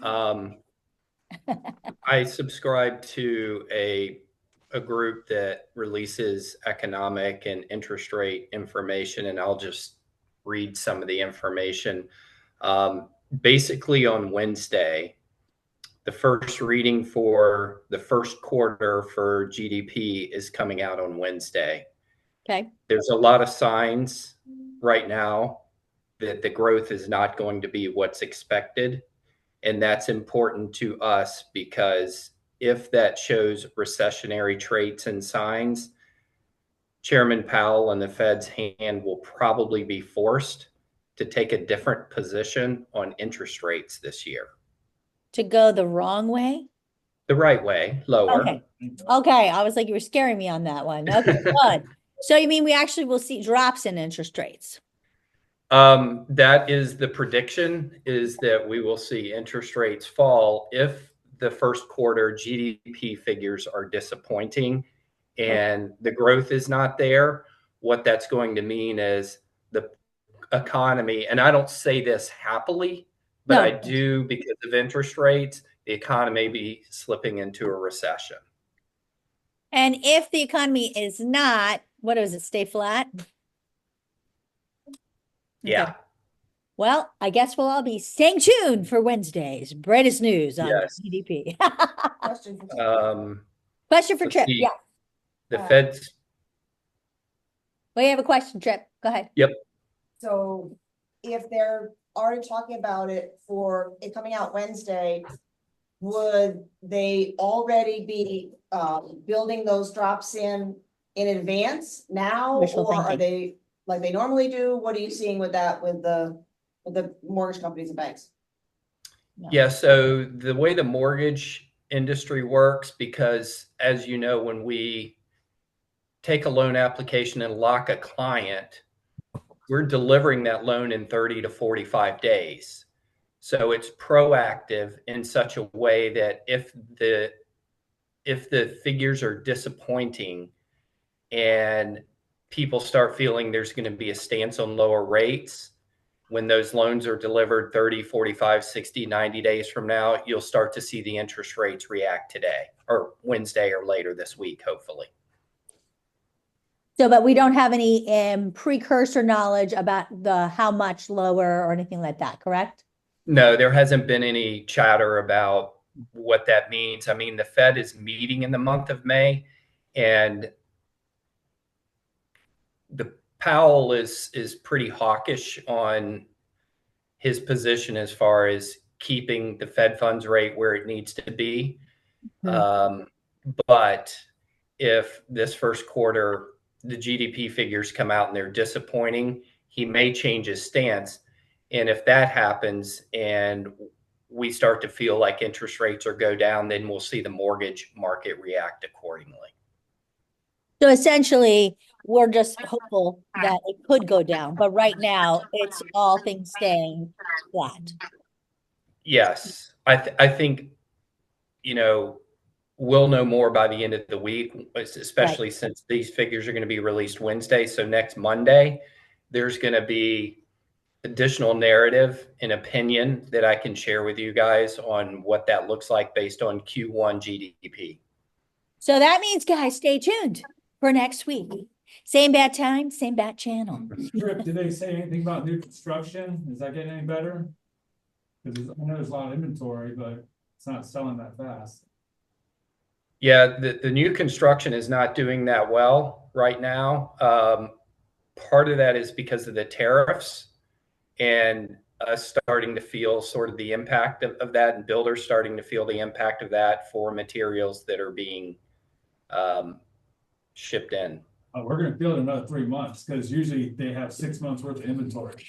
I subscribe to a group that releases economic and interest rate information, and I'll just read some of the information. Basically, on Wednesday, the first reading for the first quarter for GDP is coming out on Wednesday. Okay. There's a lot of signs right now that the growth is not going to be what's expected. And that's important to us because if that shows recessionary traits and signs, Chairman Powell and the Fed's hand will probably be forced to take a different position on interest rates this year. To go the wrong way? The right way, lower. Okay. Okay. I was like, you were scaring me on that one. Okay, good. So you mean we actually will see drops in interest rates? That is the prediction, is that we will see interest rates fall if the first quarter GDP figures are disappointing and the growth is not there. What that's going to mean is the economy, and I don't say this happily, but No. I do because of interest rates, the economy may be slipping into a recession. And if the economy is not, what is it, stay flat? Yeah. Okay. Well, I guess we'll all be staying tuned for Wednesday's brightest news on Yes. GDP. Question for Question for Let's Trip. see. Yeah. The Fed's. Well, you have a question, Trip. Go ahead. Yep. So if they're already talking about it for it coming out Wednesday, would they already be building those drops in advance now? Wishful Or are thinking. they like they normally do? What are you seeing with that with the mortgage companies and banks? No. Yeah, so the way the mortgage industry works, because as you know, when we take a loan application and lock a client, we're delivering that loan in 30 to 45 days. So it's proactive in such a way that if the figures are disappointing and people start feeling there's going to be a stance on lower rates, when those loans are delivered 30, 45, 60, 90 days from now, you'll start to see the interest rates react today or Wednesday or later this week, hopefully. So, but we don't have any precursor knowledge about the how much lower or anything like that, correct? No, there hasn't been any chatter about what that means. I mean, the Fed is meeting in the month of May, and the Powell is pretty hawkish on his position as far as keeping the Fed funds rate where it needs to be. But if this first quarter the GDP figures come out and they're disappointing, he may change his stance. And if that happens and we start to feel like interest rates are go down, then we'll see the mortgage market react accordingly. So essentially, we're just hopeful that it could go down, but right now it's all things staying flat. Yes, I think, we'll know more by the end of the week, especially since these figures are going to be released Wednesday. So next Monday, there's going to be additional narrative and opinion that I can share with you guys on what that looks like based on Q1 GDP. So that means, guys, stay tuned for next week. Same bad time, same bad channel. Trip, did they say anything about new construction? Is that getting any better? Because I know there's a lot of inventory, but it's not selling that fast. Yeah, the new construction is not doing that well right now. Part of that is because of the tariffs and us starting to feel sort of the impact of that, and builders starting to feel the impact of that for materials that are being shipped in. We're going to feel it another 3 months because usually they have 6 months worth of inventory.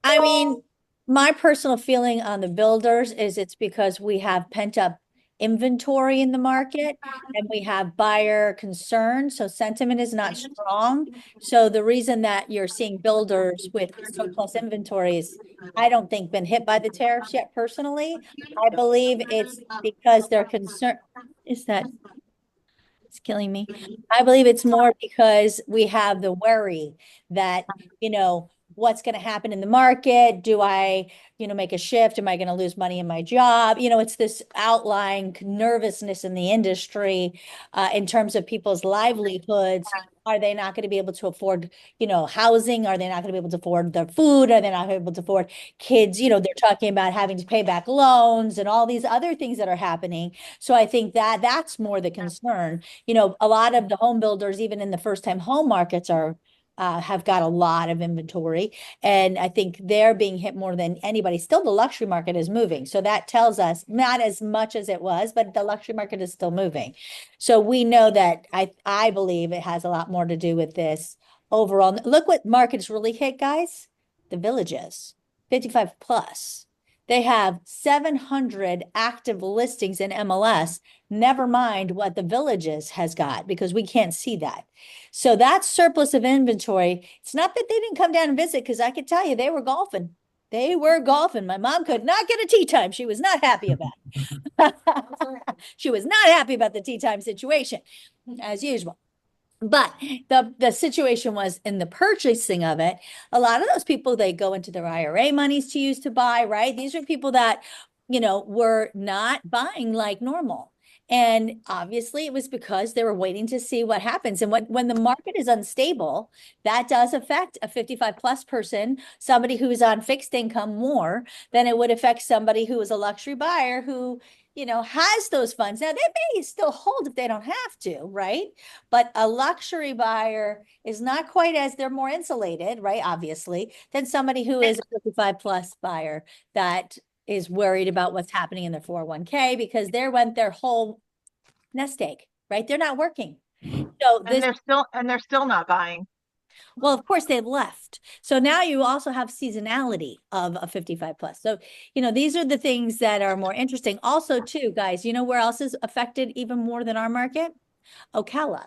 I mean, my personal feeling on the builders is it's because we have pent up inventory in the market and we have buyer concern. So sentiment is not strong. So the reason that you're seeing builders with surplus inventories, I don't think been hit by the tariffs yet personally. I believe it's because they're concerned. Is that it's killing me? I believe it's more because we have the worry that, what's going to happen in the market? Do I, make a shift? Am I going to lose money in my job? It's this outlying nervousness in the industry in terms of people's livelihoods. Are they not going to be able to afford, housing? Are they not going to be able to afford their food? Are they not able to afford kids? They're talking about having to pay back loans and all these other things that are happening. So I think that that's more the concern. A lot of the home builders, even in the first time home markets, have got a lot of inventory. And I think they're being hit more than anybody. Still, the luxury market is moving. So that tells us not as much as it was, but the luxury market is still moving. So we know that I believe it has a lot more to do with this overall. Look what markets really hit, guys. The villages, 55 plus. They have 700 active listings in MLS. Never mind what the villages has got, because we can't see that. So that surplus of inventory, it's not that they didn't come down and visit, because I could tell you they were golfing. They were golfing. My mom could not get a tea time. She was not happy about it. She was not happy about the tea time situation, as usual. But the situation was in the purchasing of it. A lot of those people, they go into their IRA monies to use to buy, right? These are people that, were not buying like normal. And obviously it was because they were waiting to see what happens. And when the market is unstable, that does affect a 55 plus person, somebody who is on fixed income, more than it would affect somebody who is a luxury buyer who, has those funds. Now they may still hold if they don't have to, right? But a luxury buyer is not quite as, they're more insulated, right? Obviously, than somebody who is a 55 plus buyer that is worried about what's happening in their 401k, because there went their whole nest egg, right? They're not working. So And they're still not buying. well, of course they've left. So now you also have seasonality of a 55 plus. So, these are the things that are more interesting. Also, too, guys, where else is affected even more than our market? Ocala.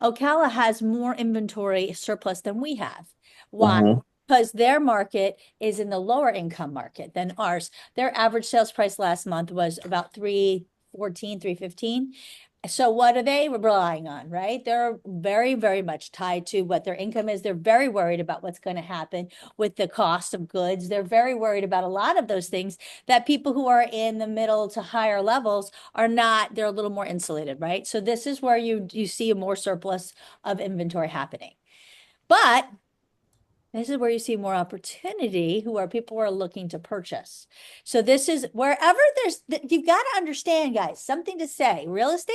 Ocala has more inventory surplus than we have. Why? Because their market is in the lower income market than ours. Their average sales price last month was about 314, 315. So what are they relying on, right? They're very, very much tied to what their income is. They're very worried about what's going to happen with the cost of goods. They're very worried about a lot of those things that people who are in the middle to higher levels are not. They're a little more insulated, right? So this is where you see a more surplus of inventory happening. But this is where you see more opportunity, people who are looking to purchase. So this is wherever you've got to understand, guys, something to say. Real estate,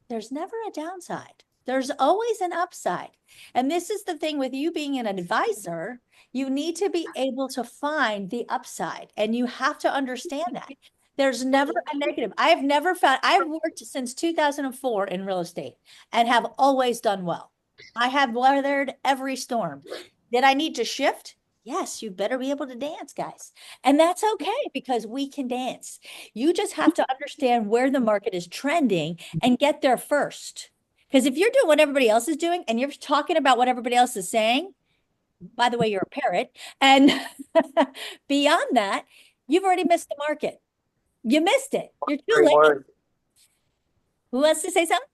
there's never a downside. There's always an upside. And this is the thing with you being an advisor, you need to be able to find the upside, and you have to understand that. There's never a negative. I've worked since 2004 in real estate and have always done well. I have weathered every storm. Did I need to shift? Yes, you better be able to dance, guys. And that's okay, because we can dance. You just have to understand where the market is trending and get there first. Because if you're doing what everybody else is doing and you're talking about what everybody else is saying, by the way, you're a parrot. And beyond that, you've already missed the market. You missed it. You're too late. Who wants to say something?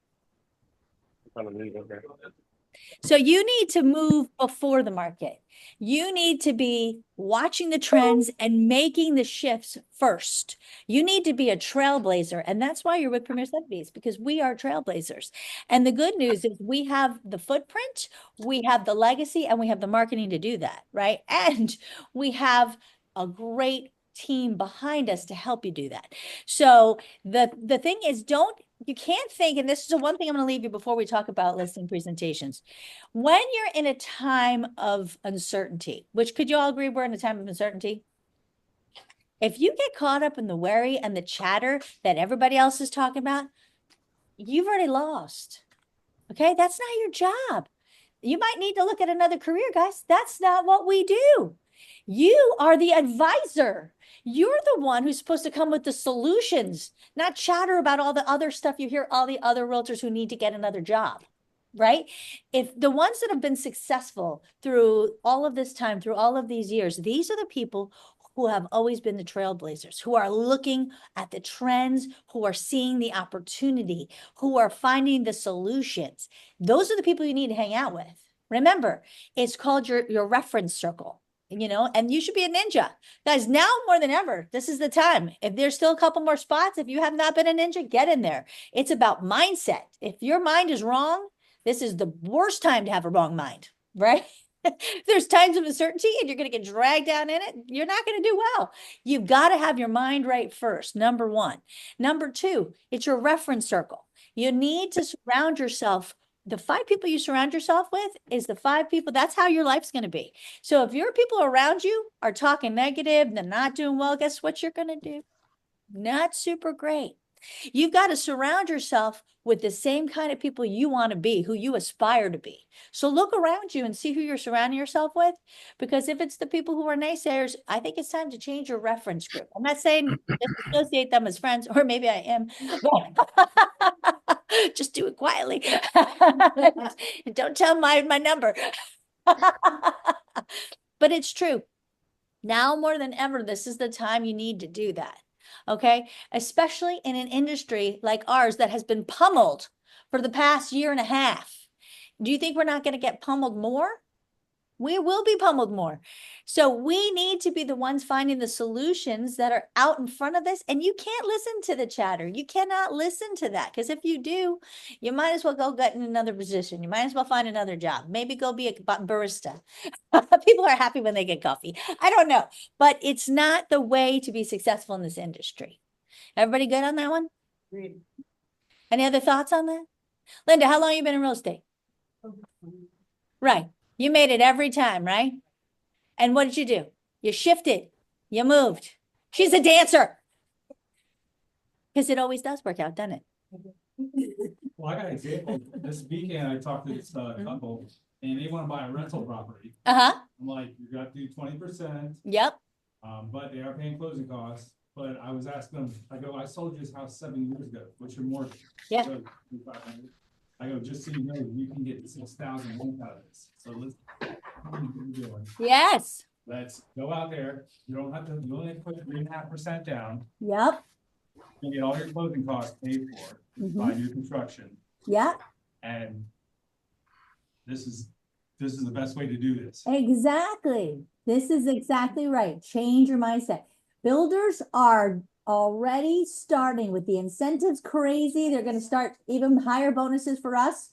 So you need to move before the market. You need to be watching the trends and making the shifts first. You need to be a trailblazer. And that's why you're with Premier Sotheby's, because we are trailblazers. And the good news is we have the footprint, we have the legacy, and we have the marketing to do that, right? And we have a great team behind us to help you do that. So the thing is, you can't think, and this is the one thing I'm going to leave you before we talk about listing presentations. When you're in a time of uncertainty, which could you all agree we're in a time of uncertainty? If you get caught up in the worry and the chatter that everybody else is talking about, you've already lost. Okay, that's not your job. You might need to look at another career, guys. That's not what we do. You are the advisor. You're the one who's supposed to come with the solutions, not chatter about all the other stuff you hear all the other realtors who need to get another job, right? If the ones that have been successful through all of this time, through all of these years, these are the people who have always been the trailblazers, who are looking at the trends, who are seeing the opportunity, who are finding the solutions. Those are the people you need to hang out with. Remember, it's called your reference circle, and you should be a ninja. Guys, now more than ever, this is the time. If there's still a couple more spots, if you have not been a ninja, get in there. It's about mindset. If your mind is wrong, this is the worst time to have a wrong mind, right? There's times of uncertainty and you're going to get dragged down in it. You're not going to do well. You've got to have your mind right first. Number one. Number two, it's your reference circle. You need to surround yourself. The 5 people you surround yourself with is the 5 people. That's how your life's going to be. So if your people around you are talking negative, they're not doing well, guess what you're going to do? Not super great. You've got to surround yourself with the same kind of people you want to be, who you aspire to be. So look around you and see who you're surrounding yourself with, because if it's the people who are naysayers, I think it's time to change your reference group. I'm not saying just associate them as friends, or maybe I am, but just do it quietly. Don't tell my number. But it's true. Now more than ever, this is the time you need to do that. Okay, especially in an industry like ours that has been pummeled for the past year and a half. Do you think we're not going to get pummeled more? We will be pummeled more. So we need to be the ones finding the solutions that are out in front of this. And you can't listen to the chatter. You cannot listen to that, because if you do, you might as well go get in another position. You might as well find another job. Maybe go be a barista. People are happy when they get coffee. I don't know, but it's not the way to be successful in this industry. Everybody good on that one? Agreed. Any other thoughts on that? Linda, how long have you been in real estate? Right. You made it every time, right? And what did you do? You shifted. You moved. She's a dancer. Because it always does work out, doesn't it? Well, I got an example. This weekend, I talked to this couple, and they want to buy a rental property. Uh-huh. I'm like, you got to do 20%, Yep. but they are paying closing costs. But I was asking them, I go, I sold you this house 7 years ago. What's your mortgage? Yeah. So, $2,500. I go, just so you know, you can get 6,000 a month out of this. So let's, what are you doing? Yes. Let's go out there. You don't have to, you only have to put 3.5% down. Yep. You get all your closing costs paid for by new construction. Yep. And this is the best way to do this. Exactly. This is exactly right. Change your mindset. Builders are already starting with the incentives crazy. They're going to start even higher bonuses for us.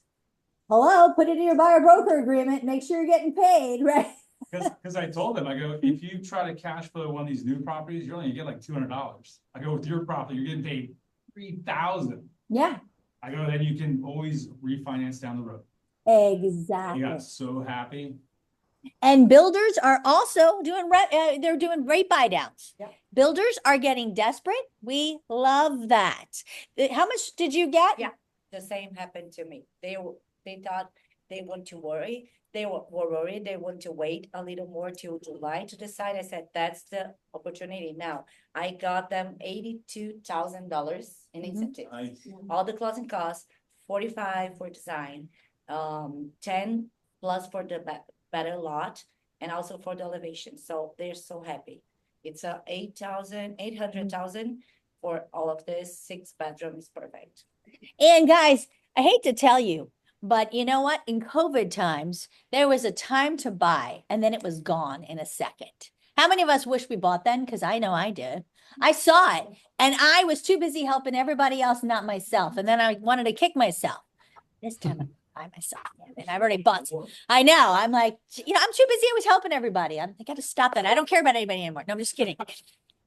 Hello, put it in your buyer broker agreement. Make sure you're getting paid, right? Because I told them, I go, if you try to cash flow one of these new properties, you're only gonna get like $200. I go, with your property, you're getting paid $3,000. Yeah, I go, then you can always refinance down the road. exactly. They got so happy. And builders are also doing they're doing rate buy downs. Yep. Builders are getting desperate. We love that. How much did you get? Yeah. The same happened to me. They thought they want to worry. They were worried. They want to wait a little more till July to decide. I said, that's the opportunity now. I got them $82,000 in incentive. All the closing costs, 45 for design, 10 plus for the better lot, and also for the elevation. So they're so happy. It's a 800,000 for all of this. 6 bedrooms, perfect. And guys, I hate to tell you, but you know what? In COVID times, there was a time to buy and then it was gone in a second. How many of us wish we bought then? Because I know I did. I saw it and I was too busy helping everybody else, not myself. And then I wanted to kick myself. This time I'm by myself. And I've already bought. I know. I'm like, I'm too busy. I was helping everybody. I got to stop that. I don't care about anybody anymore. No, I'm just kidding.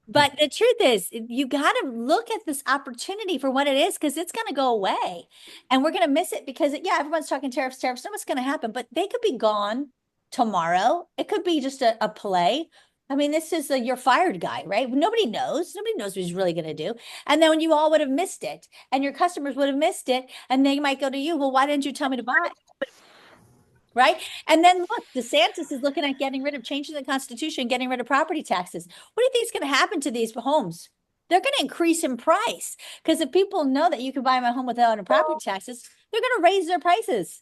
But the truth is, you got to look at this opportunity for what it is, because it's going to go away and we're going to miss it because, everyone's talking tariffs, know what's going to happen, but they could be gone tomorrow. It could be just a play. I mean, this is a you're fired guy, right? Nobody knows. Nobody knows what he's really going to do. And then when you all would have missed it and your customers would have missed it, and they might go to you, well, why didn't you tell me to buy it? Right? And then look, DeSantis is looking at getting rid of changing the Constitution, getting rid of property taxes. What do you think is going to happen to these homes? They're going to increase in price, because if people know that you can buy my home without property taxes, they're going to raise their prices.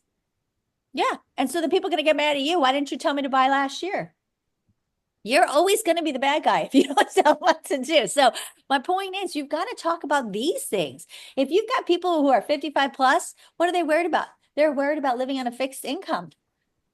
Yeah. And so the people are going to get mad at you. Why didn't you tell me to buy last year? You're always going to be the bad guy if you don't tell what to do. So my point is, you've got to talk about these things. If you've got people who are 55 plus, what are they worried about? They're worried about living on a fixed income.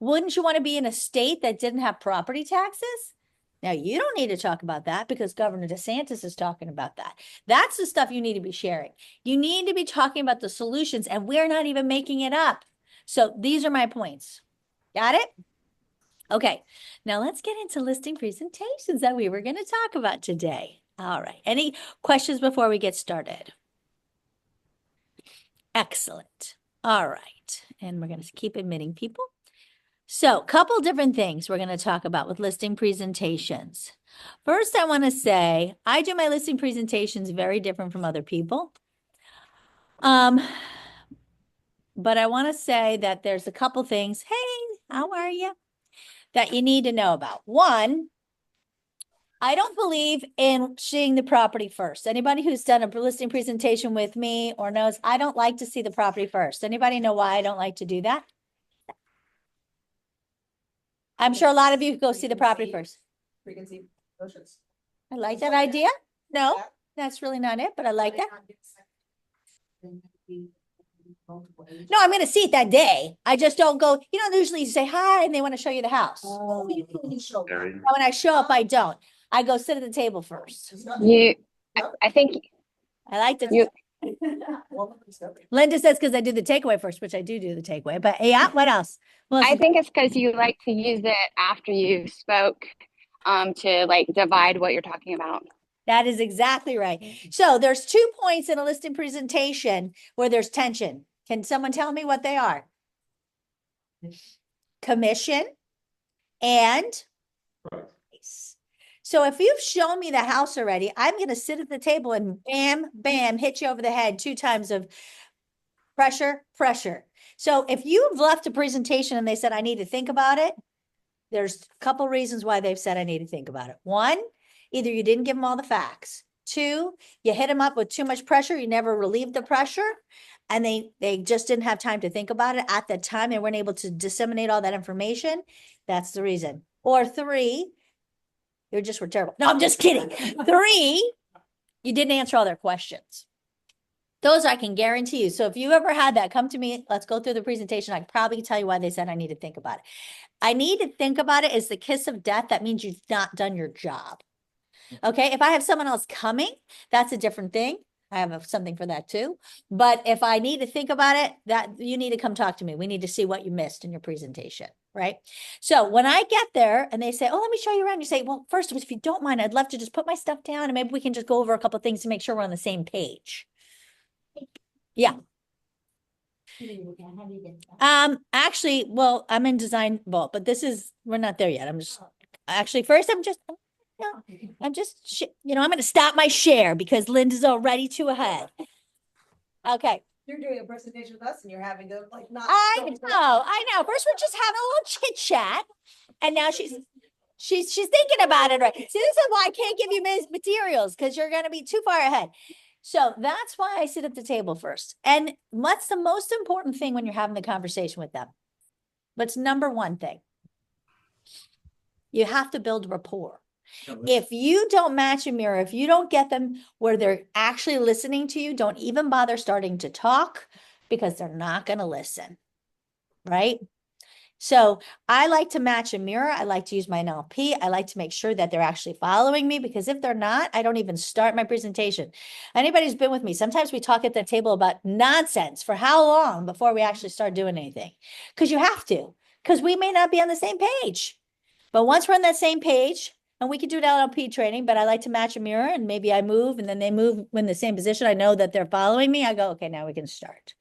Wouldn't you want to be in a state that didn't have property taxes? Now, you don't need to talk about that because Governor DeSantis is talking about that. That's the stuff you need to be sharing. You need to be talking about the solutions, and we're not even making it up. So these are my points. Got it? Okay, now let's get into listing presentations that we were going to talk about today. All right, any questions before we get started? Excellent. All right, and we're going to keep admitting people. So, a couple different things we're going to talk about with listing presentations. First, I want to say I do my listing presentations very different from other people. But I want to say that there's a couple things. Hey, how are you? That you need to know about. One, I don't believe in seeing the property first. Anybody who's done a listing presentation with me or knows I don't like to see the property first. Anybody know why I don't like to do that? I'm sure a lot of you go see the property first. Preconceived notions. I like that idea. No, that's really not it, but I like that. No, I'm gonna see it that day. I just don't go, usually you say hi and they want to show you the house. Oh, you can show. Now, when I show up, I don't. I go sit at the table first. I think I like to. You- Linda says because I do the takeaway first, which I do the takeaway. But yeah, what else? Well, I think it's because you like to use it after you spoke to like divide what you're talking about. that is exactly right. So there's 2 points in a listing presentation where there's tension. Can someone tell me what they are? Commission and price. So if you've shown me the house already, I'm going to sit at the table and bam, bam, hit you over the head 2 times of pressure, pressure. So if you've left a presentation and they said, I need to think about it, there's a couple reasons why they've said, I need to think about it. 1, either you didn't give them all the facts. 2, you hit them up with too much pressure. You never relieved the pressure. And they just didn't have time to think about it at the time. They weren't able to disseminate all that information. That's the reason. Or 3, you just were terrible. No, I'm just kidding. 3, you didn't answer all their questions. Those I can guarantee you. So if you ever had that, come to me. Let's go through the presentation. I can probably tell you why they said I need to think about it. I need to think about it is the kiss of death. That means you've not done your job. Okay. If I have someone else coming, that's a different thing. I have something for that too. But if I need to think about it, that you need to come talk to me. We need to see what you missed in your presentation, right? So when I get there and they say, oh, let me show you around. You say, well, first, if you don't mind, I'd love to just put my stuff down and maybe we can just go over a couple of things to make sure we're on the same page. Yeah. Actually, well, I'm in design vault, but we're not there yet. I'm just, actually, first, I'm just, I'm going to stop my share because Linda's already 2 ahead. Okay. You're doing a presentation with us and you're having to like not. I know. First, we're just having a little chit chat. And now she's thinking about it, right? See, this is why I can't give you materials because you're going to be too far ahead. So that's why I sit at the table first. And what's the most important thing when you're having the conversation with them? What's number 1 thing? You have to build rapport. If you don't match a mirror, if you don't get them where they're actually listening to you, don't even bother starting to talk because they're not going to listen, right? So I like to match a mirror. I like to use my NLP. I like to make sure that they're actually following me because if they're not, I don't even start my presentation. Anybody who's been with me, sometimes we talk at the table about nonsense for how long before we actually start doing anything? Because you have to, because we may not be on the same page. But once we're on that same page, and we could do NLP training, but I like to match a mirror and maybe I move and then they move in the same position. I know that they're following me. I go, okay, now we can start.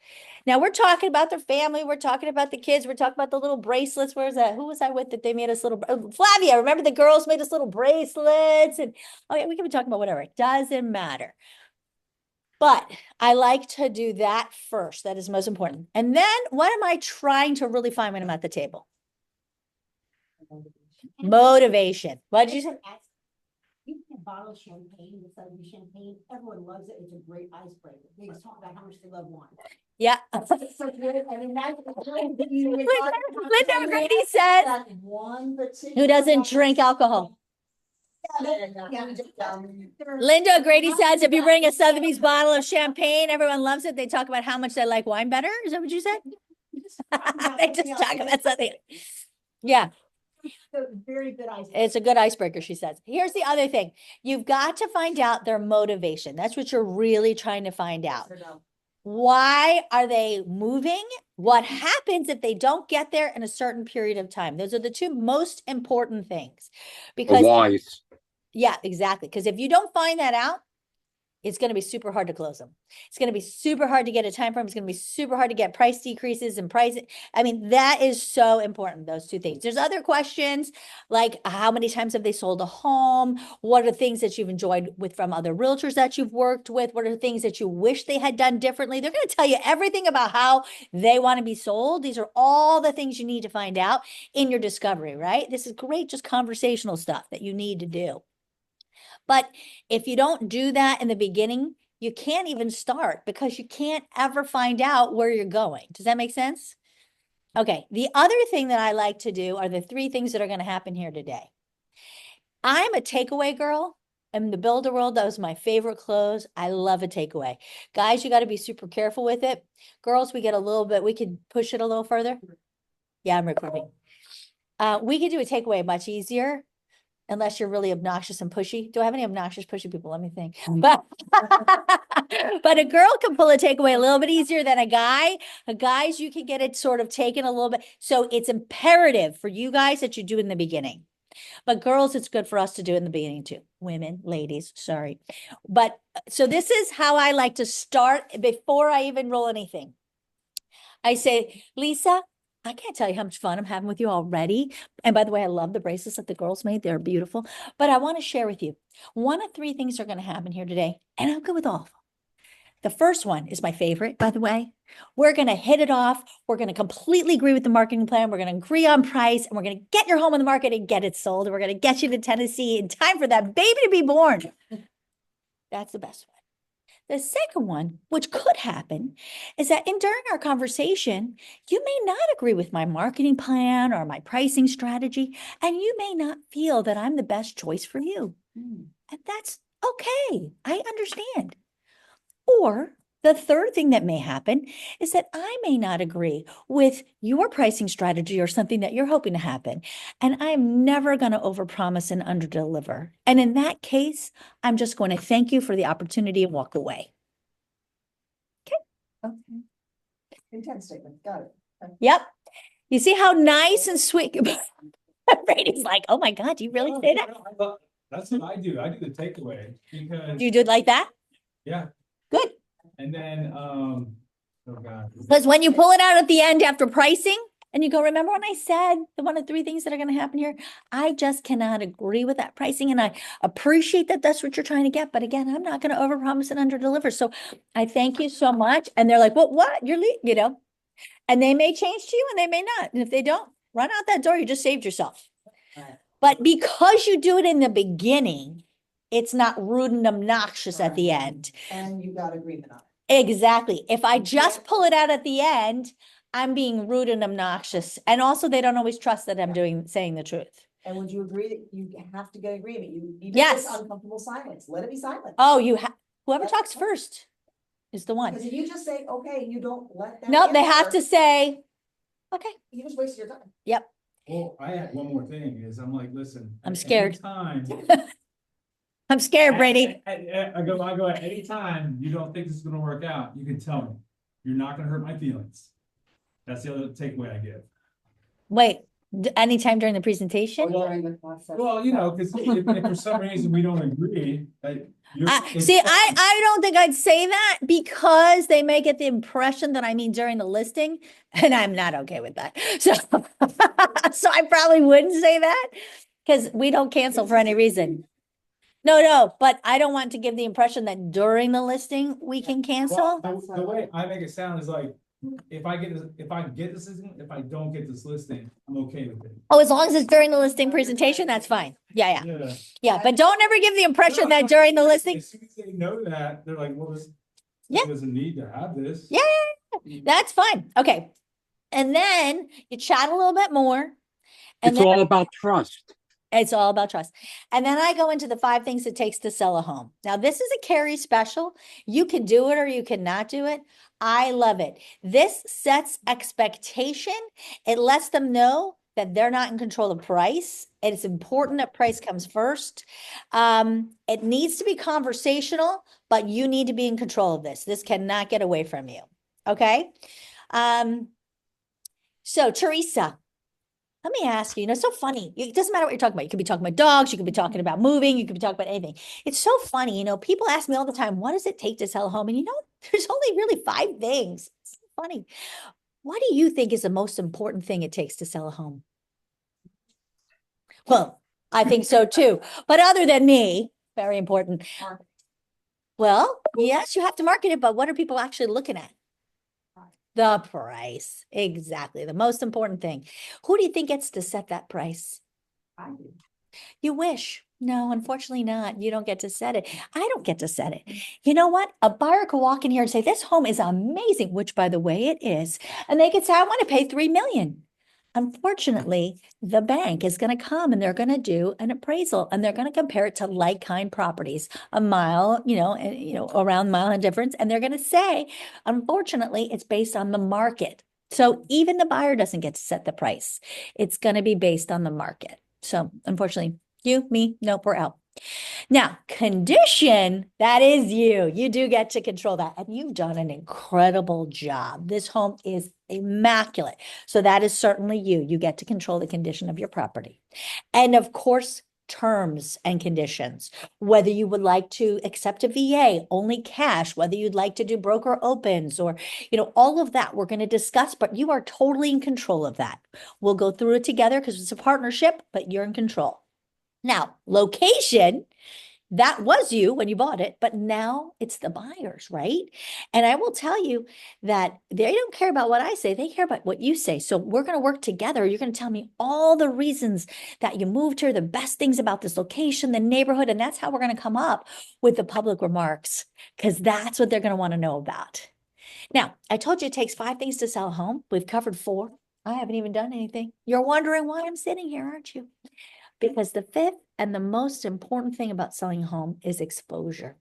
Now we're talking about their family. We're talking about the kids. We're talking about the little bracelets. Where's that? Who was I with that they made us little, Flavia, remember the girls made us little bracelets and okay, we can be talking about whatever. It doesn't matter. But I like to do that first. That is most important. And then what am I trying to really find when I'm at the table? Motivation. What did you say? You can bottle champagne instead of champagne. Everyone loves it. It's a great icebreaker. They just talk about how much they love wine. Yeah. It's so good. I mean, that's Linda O'Grady says, One particular. who doesn't drink alcohol? Linda O'Grady says, if you bring a Sotheby's bottle of champagne, everyone loves it. They talk about how much they like wine better. Is that what you said? They just talk about something. Yeah, A very good ice. it's a good icebreaker, she says. Here's the other thing. You've got to find out their motivation. That's what you're really trying to find out. Yes or no? Why are they moving? What happens if they don't get there in a certain period of time? Those are the two most important things. The Because whys. yeah, exactly. Because if you don't find that out, it's going to be super hard to close them. It's going to be super hard to get a time frame. It's going to be super hard to get price decreases and price. I mean, that is so important, those two things. There's other questions like how many times have they sold a home? What are things that you've enjoyed with from other realtors that you've worked with? What are things that you wish they had done differently? They're going to tell you everything about how they want to be sold. These are all the things you need to find out in your discovery, right? This is great, just conversational stuff that you need to do. But if you don't do that in the beginning, you can't even start because you can't ever find out where you're going. Does that make sense? Okay. The other thing that I like to do are the three things that are going to happen here today. I'm a takeaway girl. In the builder world, that was my favorite close. I love a takeaway. Guys, you got to be super careful with it. Girls, we get a little bit, we could push it a little further. Yeah, I'm recording. We could do a takeaway much easier. Unless you're really obnoxious and pushy. Do I have any obnoxious, pushy people? Let me think. But, but a girl can pull a takeaway a little bit easier than a guy. Guys, you can get it sort of taken a little bit. So it's imperative for you guys that you do in the beginning. But girls, it's good for us to do in the beginning too. Women, ladies, sorry. But so this is how I like to start before I even roll anything. I say, Lisa, I can't tell you how much fun I'm having with you already. And by the way, I love the bracelets that the girls made. They're beautiful. But I want to share with you, one of three things are going to happen here today. And I'm good with all of them. The first one is my favorite, by the way. We're going to hit it off. We're going to completely agree with the marketing plan. We're going to agree on price. And we're going to get your home on the market and get it sold. And we're going to get you to Tennessee in time for that baby to be born. That's the best one. The second one, which could happen, is that during our conversation, you may not agree with my marketing plan or my pricing strategy, and you may not feel that I'm the best choice for you. And that's okay. I understand. Or the third thing that may happen is that I may not agree with your pricing strategy or something that you're hoping to happen. And I'm never going to overpromise and underdeliver. And in that case, I'm just going to thank you for the opportunity and walk away. Okay. Intent statement, got it. Okay. Yep. You see how nice and sweet. Brady's like, oh my God, do you really say that? That's what I do. I do the takeaway because, Do you do it like that? yeah, Good. and then, oh God. Because when you pull it out at the end after pricing and you go, remember when I said the one of three things that are going to happen here? I just cannot agree with that pricing. And I appreciate that that's what you're trying to get. But again, I'm not going to overpromise and underdeliver. So I thank you so much. And they're like, well, what? You're, you know, and they may change to you and they may not. And if they don't, run out that door. You just saved yourself. Right. But because you do it in the beginning, it's not rude and obnoxious at the end. And you got agreement on it. Exactly. If I just pull it out at the end, I'm being rude and obnoxious. And also they don't always trust that I'm saying the truth. And would you agree that you have to get agreement? You need Yes. this uncomfortable silence. Let it be silent. Oh, whoever Yep. talks first is the one. Because if you just say, okay, you don't let them. No, they have answer, to say, okay. You just wasted your time. Yep. Well, I had one more thing is I'm like, listen. I'm at scared. any time- I'm scared, Brady. I go, at any time you don't think this is gonna work out, you can tell me. You're not gonna hurt my feelings. That's the other takeaway I give. Wait, anytime during the presentation? Well, you know, because if for some reason we don't agree, See, I don't think I'd say that because they may get the impression that I mean during the listing, and I'm not okay with that. So, so I probably wouldn't say that because we don't cancel for any reason. No, but I don't want to give the impression that during the listing we can cancel. The way I make it sound is like, if I get this listing, if I don't get this listing, I'm okay with it. Oh, as long as it's during the listing presentation, that's fine. Yeah. But don't ever give the impression that during the listing. As soon as they know that, they're like, well, this Yeah. doesn't need to have this. Yeah, that's fine. Okay. And then you chat a little bit more. And It's then all about trust. it's all about trust. And then I go into the 5 things it takes to sell a home. Now, this is a Carrie special. You can do it or you cannot do it. I love it. This sets expectation. It lets them know that they're not in control of price. And it's important that price comes first. It needs to be conversational, but you need to be in control of this. This cannot get away from you. Okay. So Teresa, let me ask you, it's so funny. It doesn't matter what you're talking about. You could be talking about dogs. You could be talking about moving. You could be talking about anything. It's so funny. People ask me all the time, what does it take to sell a home? And there's only really 5 things. It's so funny. What do you think is the most important thing it takes to sell a home? Well, I think so too. But other than me, very important. Well, yes, you have to market it, but what are people actually looking at? The price. Exactly. The most important thing. Who do you think gets to set that price? I do. You wish. No, unfortunately not. You don't get to set it. I don't get to set it. You know what? A buyer could walk in here and say, this home is amazing, which by the way, it is. And they could say, I want to pay $3 million. Unfortunately, the bank is going to come and they're going to do an appraisal and they're going to compare it to like-kind properties, a mile, around mile and difference. And they're going to say, unfortunately, it's based on the market. So even the buyer doesn't get to set the price. It's going to be based on the market. So unfortunately, you, me, nope, we're out. Now, condition, that is you. You do get to control that. And you've done an incredible job. This home is immaculate. So that is certainly you. You get to control the condition of your property. And of course, terms and conditions, whether you would like to accept a VA, only cash, whether you'd like to do broker opens or, all of that we're going to discuss, but you are totally in control of that. We'll go through it together because it's a partnership, but you're in control. Now, location, that was you when you bought it, but now it's the buyers, right? And I will tell you that they don't care about what I say. They care about what you say. So we're going to work together. You're going to tell me all the reasons that you moved here, the best things about this location, the neighborhood, and that's how we're going to come up with the public remarks because that's what they're going to want to know about. Now, I told you it takes 5 things to sell a home. We've covered 4. I haven't even done anything. You're wondering why I'm sitting here, aren't you? Because the 5th and the most important thing about selling a home is exposure.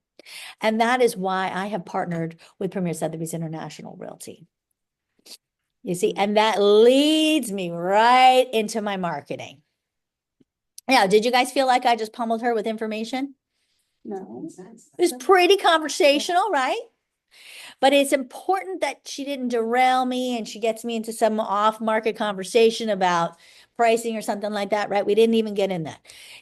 And that is why I have partnered with Premier Sotheby's International Realty. You see, and that leads me right into my marketing. Now, did you guys feel like I just pummeled her with information? No. It was pretty conversational, right? But it's important that she didn't derail me and she gets me into some off-market conversation about pricing or something like that, right? We didn't even get in that.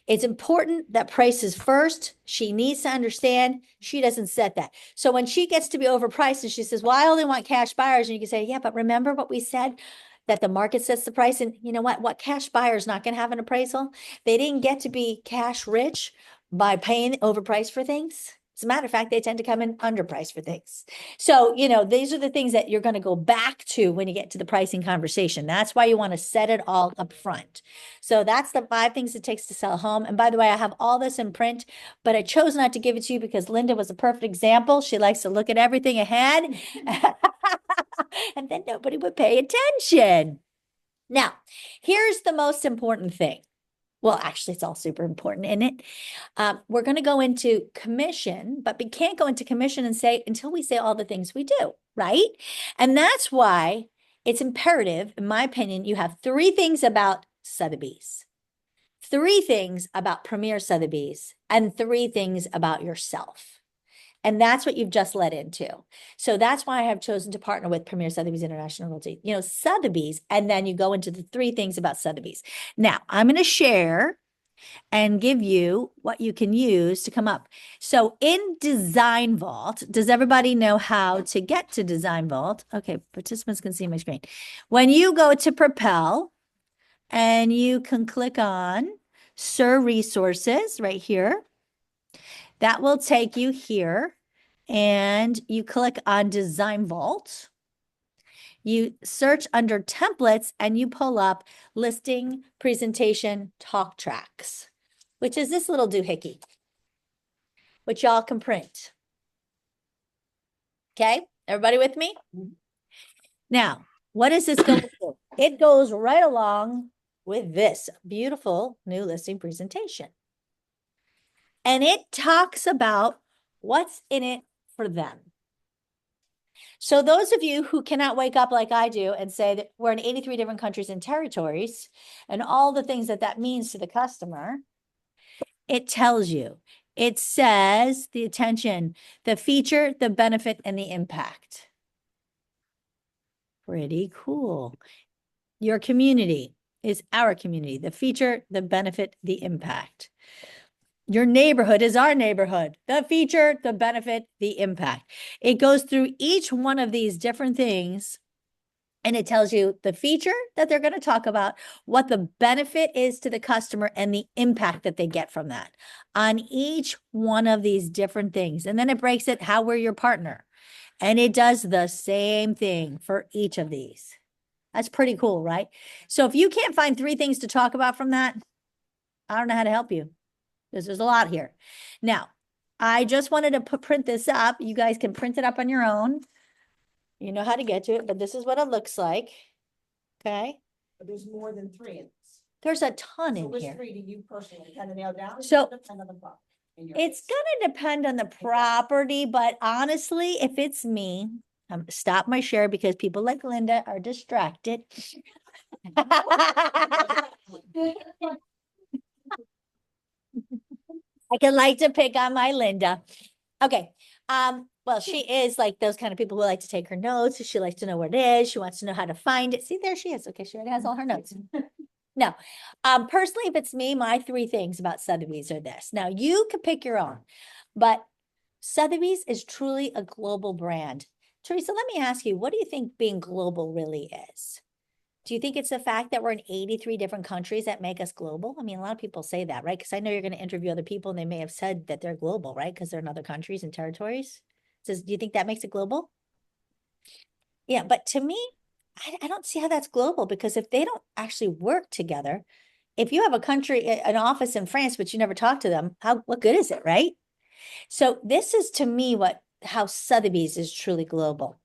It's important that price is first. She needs to understand she doesn't set that. So when she gets to be overpriced and she says, well, I only want cash buyers. And you can say, yeah, but remember what we said, that the market sets the price. And you know what cash buyer is not going to have an appraisal? They didn't get to be cash rich by paying overpriced for things. As a matter of fact, they tend to come in underpriced for things. So, these are the things that you're going to go back to when you get to the pricing conversation. That's why you want to set it all up front. So that's the 5 things it takes to sell a home. And by the way, I have all this in print, but I chose not to give it to you because Linda was a perfect example. She likes to look at everything ahead and then nobody would pay attention. Now, here's the most important thing. Well, actually, it's all super important, isn't it? We're going to go into commission, but we can't go into commission and say until we say all the things we do, right? And that's why it's imperative, in my opinion, you have 3 things about Sotheby's, 3 things about Premier Sotheby's, and 3 things about yourself. And that's what you've just led into. So that's why I have chosen to partner with Premier Sotheby's International Realty. Sotheby's, and then you go into the 3 things about Sotheby's. Now, I'm going to share and give you what you can use to come up. So in Design Vault, does everybody know how to get to Design Vault? Okay, participants can see my screen. When you go to Propel, and you can click on SIR Resources right here. That will take you here and you click on Design Vault. You search under templates and you pull up listing, presentation, talk tracks, which is this little doohickey, which y'all can print. Okay, everybody with me? Now, what does this go to? It goes right along with this beautiful new listing presentation. And it talks about what's in it for them. So those of you who cannot wake up like I do and say that we're in 83 different countries and territories and all the things that that means to the customer, it tells you. It says the attention, the feature, the benefit, and the impact. Pretty cool. Your community is our community. The feature, the benefit, the impact. Your neighborhood is our neighborhood. The feature, the benefit, the impact. It goes through each one of these different things and it tells you the feature that they're going to talk about, what the benefit is to the customer, and the impact that they get from that on each one of these different things. And then it breaks it how we're your partner. And it does the same thing for each of these. That's pretty cool, right? So if you can't find 3 things to talk about from that, I don't know how to help you because there's a lot here. Now, I just wanted to print this up. You guys can print it up on your own. You know how to get to it, but this is what it looks like. Okay. But there's more than 3 in this. There's a ton So in which here. 3 do you personally kind of nail down? So, Depend on the property in your It's case. gonna depend on the property, but honestly, if it's me, I'm gonna stop my share because people like Linda are distracted. I can like to pick on my Linda. Okay. Well, she is like those kind of people who like to take her notes. She likes to know where it is. She wants to know how to find it. See, there she is. Okay, she already has all her notes. No, personally, if it's me, my 3 things about Sotheby's are this. Now, you could pick your own, but Sotheby's is truly a global brand. Teresa, let me ask you, what do you think being global really is? Do you think it's the fact that we're in 83 different countries that make us global? I mean, a lot of people say that, right? Because I know you're going to interview other people and they may have said that they're global, right? Because they're in other countries and territories. So do you think that makes it global? Yeah, but to me, I don't see how that's global because if they don't actually work together, if you have a country, an office in France, but you never talk to them, what good is it, right? So this is to me how Sotheby's is truly global.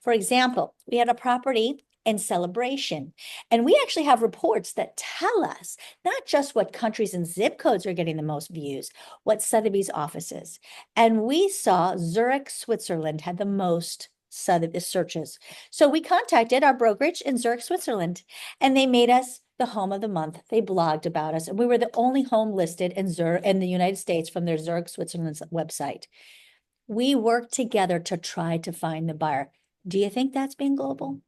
For example, we had a property in Celebration, and we actually have reports that tell us not just what countries and zip codes are getting the most views, what Sotheby's offices. And we saw Zurich, Switzerland had the most Sotheby's searches. So we contacted our brokerage in Zurich, Switzerland, and they made us the home of the month. They blogged about us, and we were the only home listed in the United States from their Zurich, Switzerland's website. We worked together to try to find the buyer. Do you think that's being global?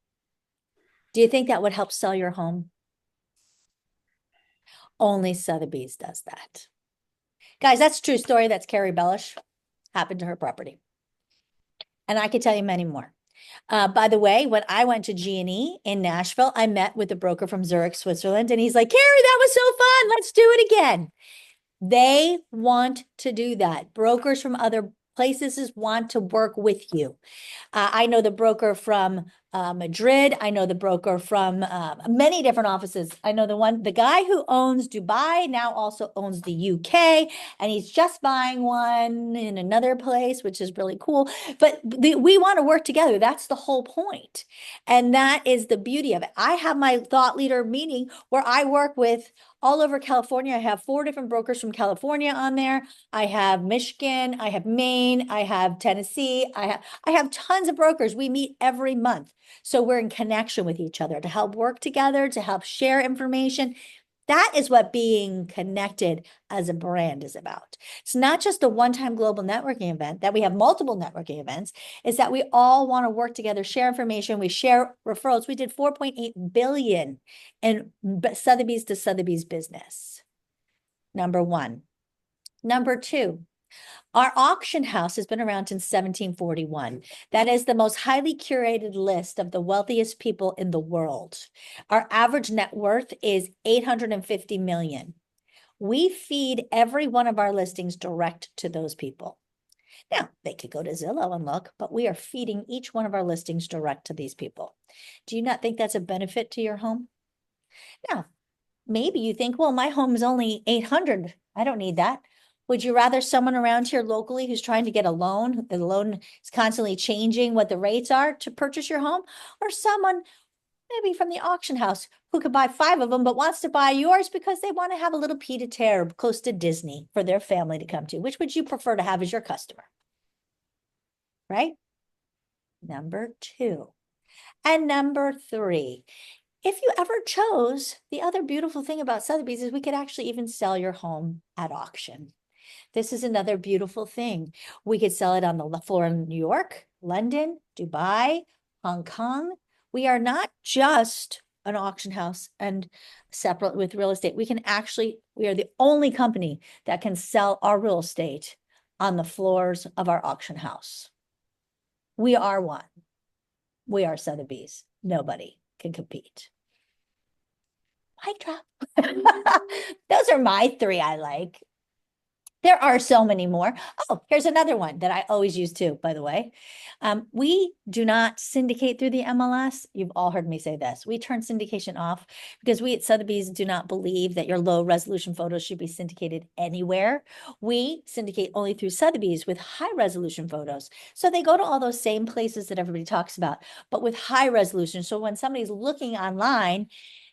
Do you think that would help sell your home? Only Sotheby's does that. Guys, that's a true story. That's Carrie Bellish. Happened to her property. And I could tell you many more. By the way, when I went to G&E in Nashville, I met with a broker from Zurich, Switzerland, and he's like, Carrie, that was so fun. Let's do it again. They want to do that. Brokers from other places want to work with you. I know the broker from Madrid. I know the broker from many different offices. I know the guy who owns Dubai now also owns the UK, and he's just buying one in another place, which is really cool. But we want to work together. That's the whole point. And that is the beauty of it. I have my thought leader meeting where I work with all over California. I have 4 different brokers from California on there. I have Michigan, I have Maine, I have Tennessee. I have tons of brokers. We meet every month. So we're in connection with each other to help work together, to help share information. That is what being connected as a brand is about. It's not just a one-time global networking event that we have multiple networking events. It's that we all want to work together, share information. We share referrals. We did 4.8 billion in Sotheby's to Sotheby's business. Number 1. Number 2. Our auction house has been around since 1741. That is the most highly curated list of the wealthiest people in the world. Our average net worth is 850 million. We feed every one of our listings direct to those people. Now, they could go to Zillow and look, but we are feeding each one of our listings direct to these people. Do you not think that's a benefit to your home? Now, maybe you think, well, my home is only 800. I don't need that. Would you rather someone around here locally who's trying to get a loan, the loan is constantly changing what the rates are to purchase your home, or someone maybe from the auction house who could buy 5 of them but wants to buy yours because they want to have a little pied-à-terre close to Disney for their family to come to? Which would you prefer to have as your customer? Right? Number 2. And number 3, if you ever chose, the other beautiful thing about Sotheby's is we could actually even sell your home at auction. This is another beautiful thing. We could sell it on the floor in New York, London, Dubai, Hong Kong. We are not just an auction house and separate with real estate. We are the only company that can sell our real estate on the floors of our auction house. We are one. We are Sotheby's. Nobody can compete. Mic drop. Those are my 3 I like. There are so many more. Oh, here's another one that I always use too, by the way. We do not syndicate through the MLS. You've all heard me say this. We turn syndication off because we at Sotheby's do not believe that your low resolution photos should be syndicated anywhere. We syndicate only through Sotheby's with high resolution photos. So they go to all those same places that everybody talks about, but with high resolution. So when somebody's looking online,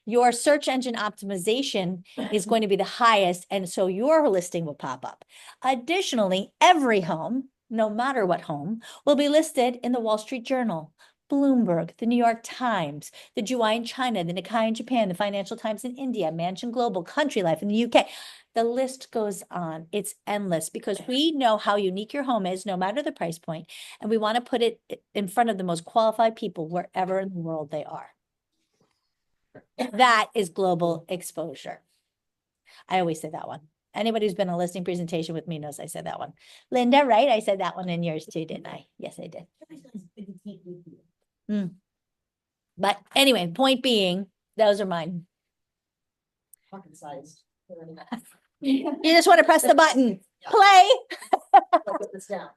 your search engine optimization is going to be the highest, and so your listing will pop up. Additionally, every home, no matter what home, will be listed in the Wall Street Journal, Bloomberg, the New York Times, the Juwai in China, the Nikkei in Japan, the Financial Times in India, Mansion Global, Country Life in the UK. The list goes on. It's endless because we know how unique your home is, no matter the price point, and we want to put it in front of the most qualified people wherever in the world they are. That is global exposure. I always say that one. Anybody who's been in a listing presentation with me knows I said that one. Linda, right? I said that one in yours too, didn't I? Yes, I did. But anyway, point being, those are mine. Pocket sized. You just want to press the button, play. Put this down.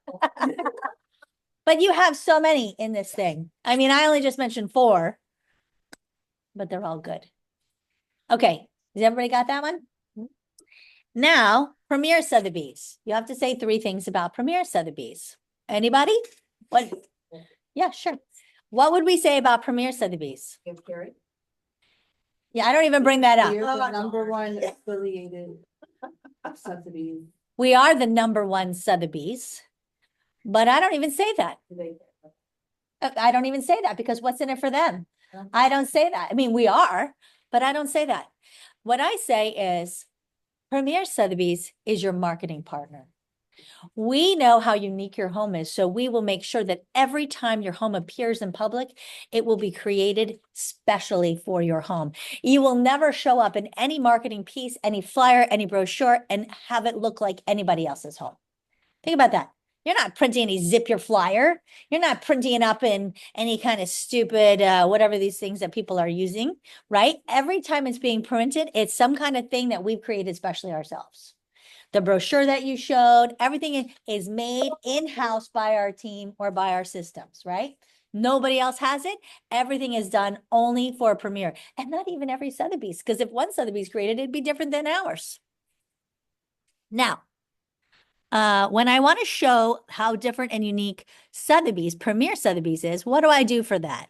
But you have so many in this thing. I mean, I only just mentioned 4, but they're all good. Okay, has everybody got that one? Now, Premier Sotheby's. You have to say 3 things about Premier Sotheby's. Anybody? What? Yeah, sure. What would we say about Premier Sotheby's? Give Carrie. Yeah, I don't even bring that up. We're the number 1 affiliated Sotheby's. We are the number 1 Sotheby's, but I don't even say that. I don't even say that because what's in it for them? I don't say that. I mean, we are, but I don't say that. What I say is Premier Sotheby's is your marketing partner. We know how unique your home is, so we will make sure that every time your home appears in public, it will be created specially for your home. You will never show up in any marketing piece, any flyer, any brochure, and have it look like anybody else's home. Think about that. You're not printing any zip your flyer. You're not printing it up in any kind of stupid, whatever these things that people are using, right? Every time it's being printed, it's some kind of thing that we've created especially ourselves. The brochure that you showed, everything is made in-house by our team or by our systems, right? Nobody else has it. Everything is done only for Premier, and not even every Sotheby's, because if one Sotheby's created, it'd be different than ours. Now, when I want to show how different and unique Sotheby's, Premier Sotheby's is, what do I do for that?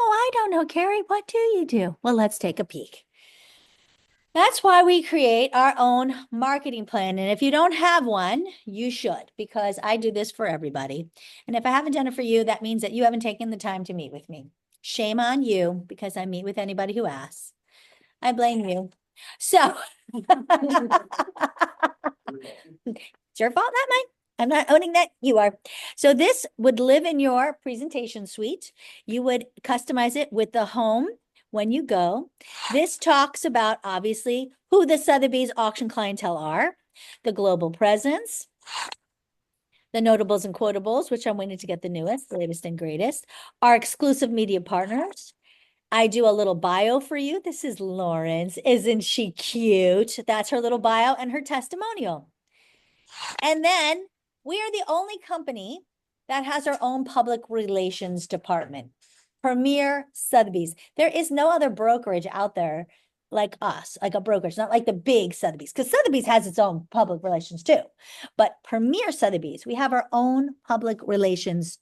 Oh, I don't know, Carrie. What do you do? Well, let's take a peek. That's why we create our own marketing plan. And if you don't have one, you should, because I do this for everybody. And if I haven't done it for you, that means that you haven't taken the time to meet with me. Shame on you, because I meet with anybody who asks. I blame you. So it's your fault, not mine. I'm not owning that. You are. So this would live in your presentation suite. You would customize it with the home when you go. This talks about, obviously, who the Sotheby's auction clientele are, the global presence, the notables and quotables, which I'm waiting to get the newest, the latest and greatest, our exclusive media partners. I do a little bio for you. This is Lawrence. Isn't she cute? That's her little bio and her testimonial. And then we are the only company that has our own public relations department. Premier Sotheby's. There is no other brokerage out there like us, like a brokerage, not like the big Sotheby's, because Sotheby's has its own public relations too. But Premier Sotheby's, we have our own public relations.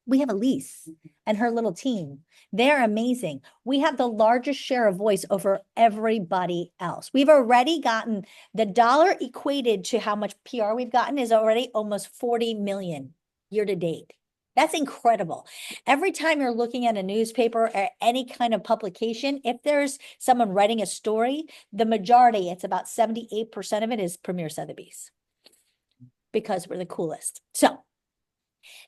We have Elise and her little team. They're amazing. We have the largest share of voice over everybody else. We've already gotten the dollar equated to how much PR we've gotten is already almost 40 million year to date. That's incredible. Every time you're looking at a newspaper or any kind of publication, if there's someone writing a story, the majority, it's about 78% of it is Premier Sotheby's because we're the coolest. So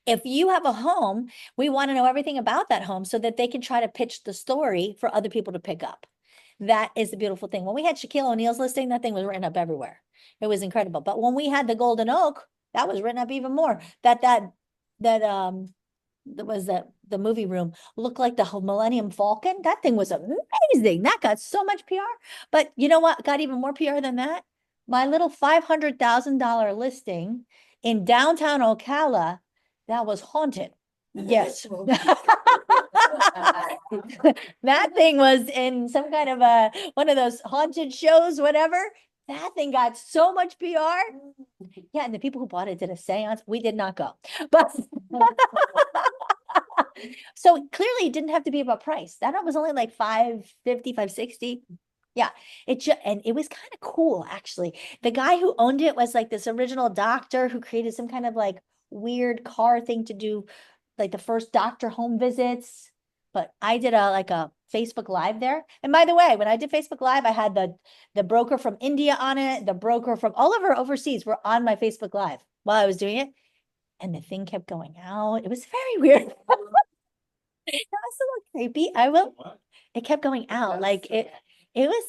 if you have a home, we want to know everything about that home so that they can try to pitch the story for other people to pick up. That is the beautiful thing. When we had Shaquille O'Neal's listing, that thing was written up everywhere. It was incredible. But when we had the Golden Oak, that was written up even more. That was the movie room looked like the Millennium Falcon. That thing was amazing. That got so much PR. But you know what got even more PR than that? My little $500,000 listing in downtown Ocala, that was haunted. Yes. That thing was in some kind of one of those haunted shows, whatever. That thing got so much PR. Yeah, and the people who bought it did a seance. We did not go. But so clearly it didn't have to be about price. That was only like $550, $560. Yeah, and it was kind of cool, actually. The guy who owned it was like this original doctor who created some kind of like weird car thing to do like the first doctor home visits. But I did a Facebook Live there. And by the way, when I did Facebook Live, I had the broker from India on it, the broker from all over overseas were on my Facebook Live while I was doing it. And the thing kept going out. It was very weird. That was a little creepy. It kept going out. Like it was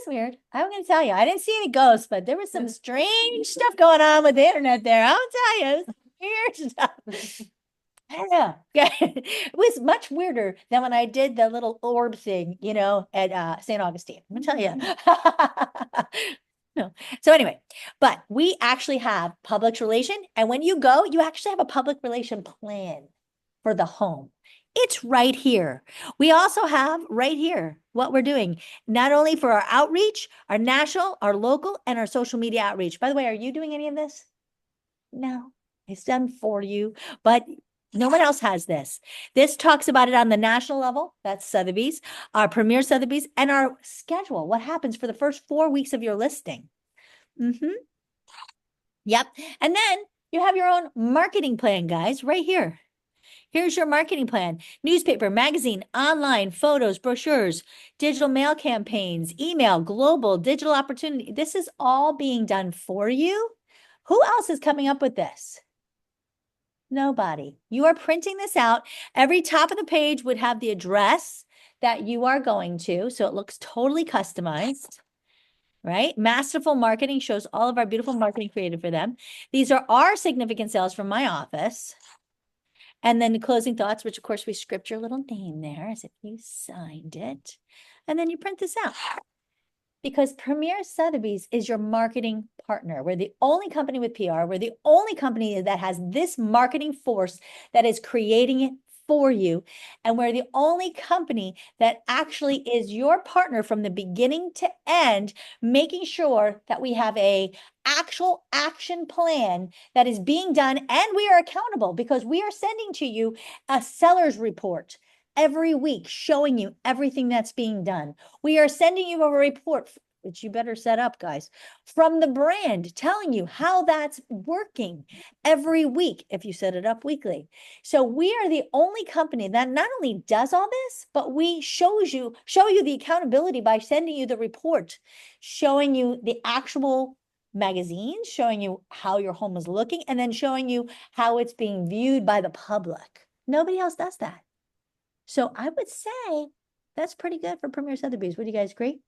weird. I'm gonna tell you, I didn't see any ghosts, but there was some strange stuff going on with the internet there. I'll tell you, weird stuff. I don't know. It was much weirder than when I did the little orb thing, at St. Augustine. I'm gonna tell you. No. So anyway, but we actually have public relation, and when you go, you actually have a public relation plan for the home. It's right here. We also have right here what we're doing, not only for our outreach, our national, our local, and our social media outreach. By the way, are you doing any of this? No, it's done for you, but no one else has this. This talks about it on the national level. That's Sotheby's, our Premier Sotheby's, and our schedule. What happens for the first 4 weeks of your listing? Yep. And then you have your own marketing plan, guys, right here. Here's your marketing plan: newspaper, magazine, online, photos, brochures, digital mail campaigns, email, global, digital opportunity. This is all being done for you. Who else is coming up with this? Nobody. You are printing this out. Every top of the page would have the address that you are going to, so it looks totally customized, right? Masterful Marketing shows all of our beautiful marketing created for them. These are our significant sales from my office. And then the closing thoughts, which of course we script your little name there as if you signed it. And then you print this out. Because Premier Sotheby's is your marketing partner. We're the only company with PR. We're the only company that has this marketing force that is creating it for you. And we're the only company that actually is your partner from the beginning to end, making sure that we have a actual action plan that is being done, and we are accountable because we are sending to you a seller's report every week showing you everything that's being done. We are sending you a report, which you better set up, guys, from the brand telling you how that's working every week if you set it up weekly. So we are the only company that not only does all this, but we show you the accountability by sending you the report, showing you the actual magazines, showing you how your home is looking, and then showing you how it's being viewed by the public. Nobody else does that. So I would say that's pretty good for Premier Sotheby's. Would you guys agree?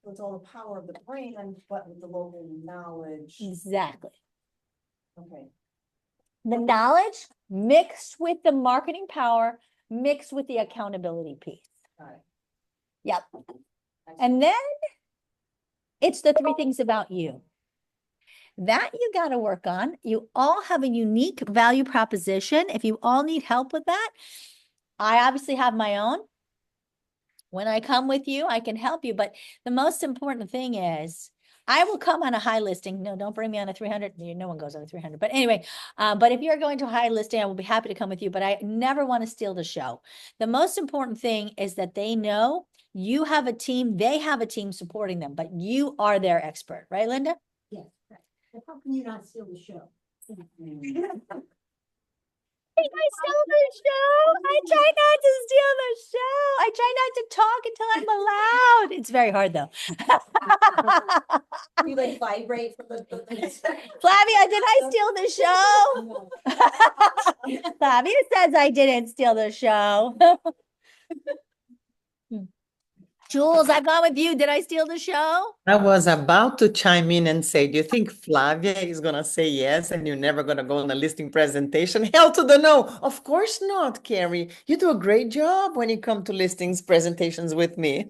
It's all the power of the brand, but with the local knowledge. Exactly. Okay. The knowledge mixed with the marketing power, mixed with the accountability piece. Got it. Yep. And then it's the three things about you that you got to work on. You all have a unique value proposition. If you all need help with that, I obviously have my own. When I come with you, I can help you. But the most important thing is I will come on a high listing. No, don't bring me on a 300. No one goes on a 300. But anyway, but if you're going to a high listing, I will be happy to come with you. But I never want to steal the show. The most important thing is that they know you have a team. They have a team supporting them, but you are their expert. Right, Linda? Yes, right. But how can you not steal the show? think I stole the show. I try not to steal the show. I try not to talk until I'm allowed. It's very hard though. You like vibrate from the. Flavia, did I steal the show? Flavia says I didn't steal the show. Jules, I've gone with you. Did I steal the show? I was about to chime in and say, do you think Flavia is gonna say yes and you're never gonna go on a listing presentation? Hell to the no. Of course not, Carrie. You do a great job when you come to listings presentations with me.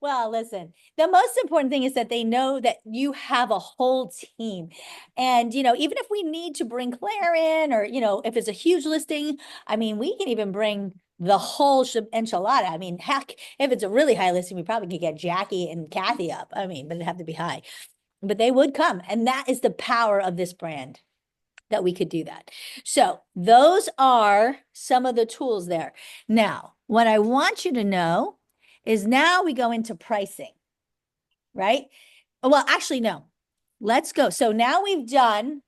Well, listen, the most important thing is that they know that you have a whole team. And, you know, even if we need to bring Claire in or, you know, if it's a huge listing, I mean, we can even bring the whole enchilada. I mean, heck, if it's a really high listing, we probably could get Jackie and Kathy up. I mean, but it'd have to be high. But they would come. And that is the power of this brand, that we could do that. So those are some of the tools there. Now, what I want you to know is now we go into pricing, right? Well, actually, no, let's go. So now we've done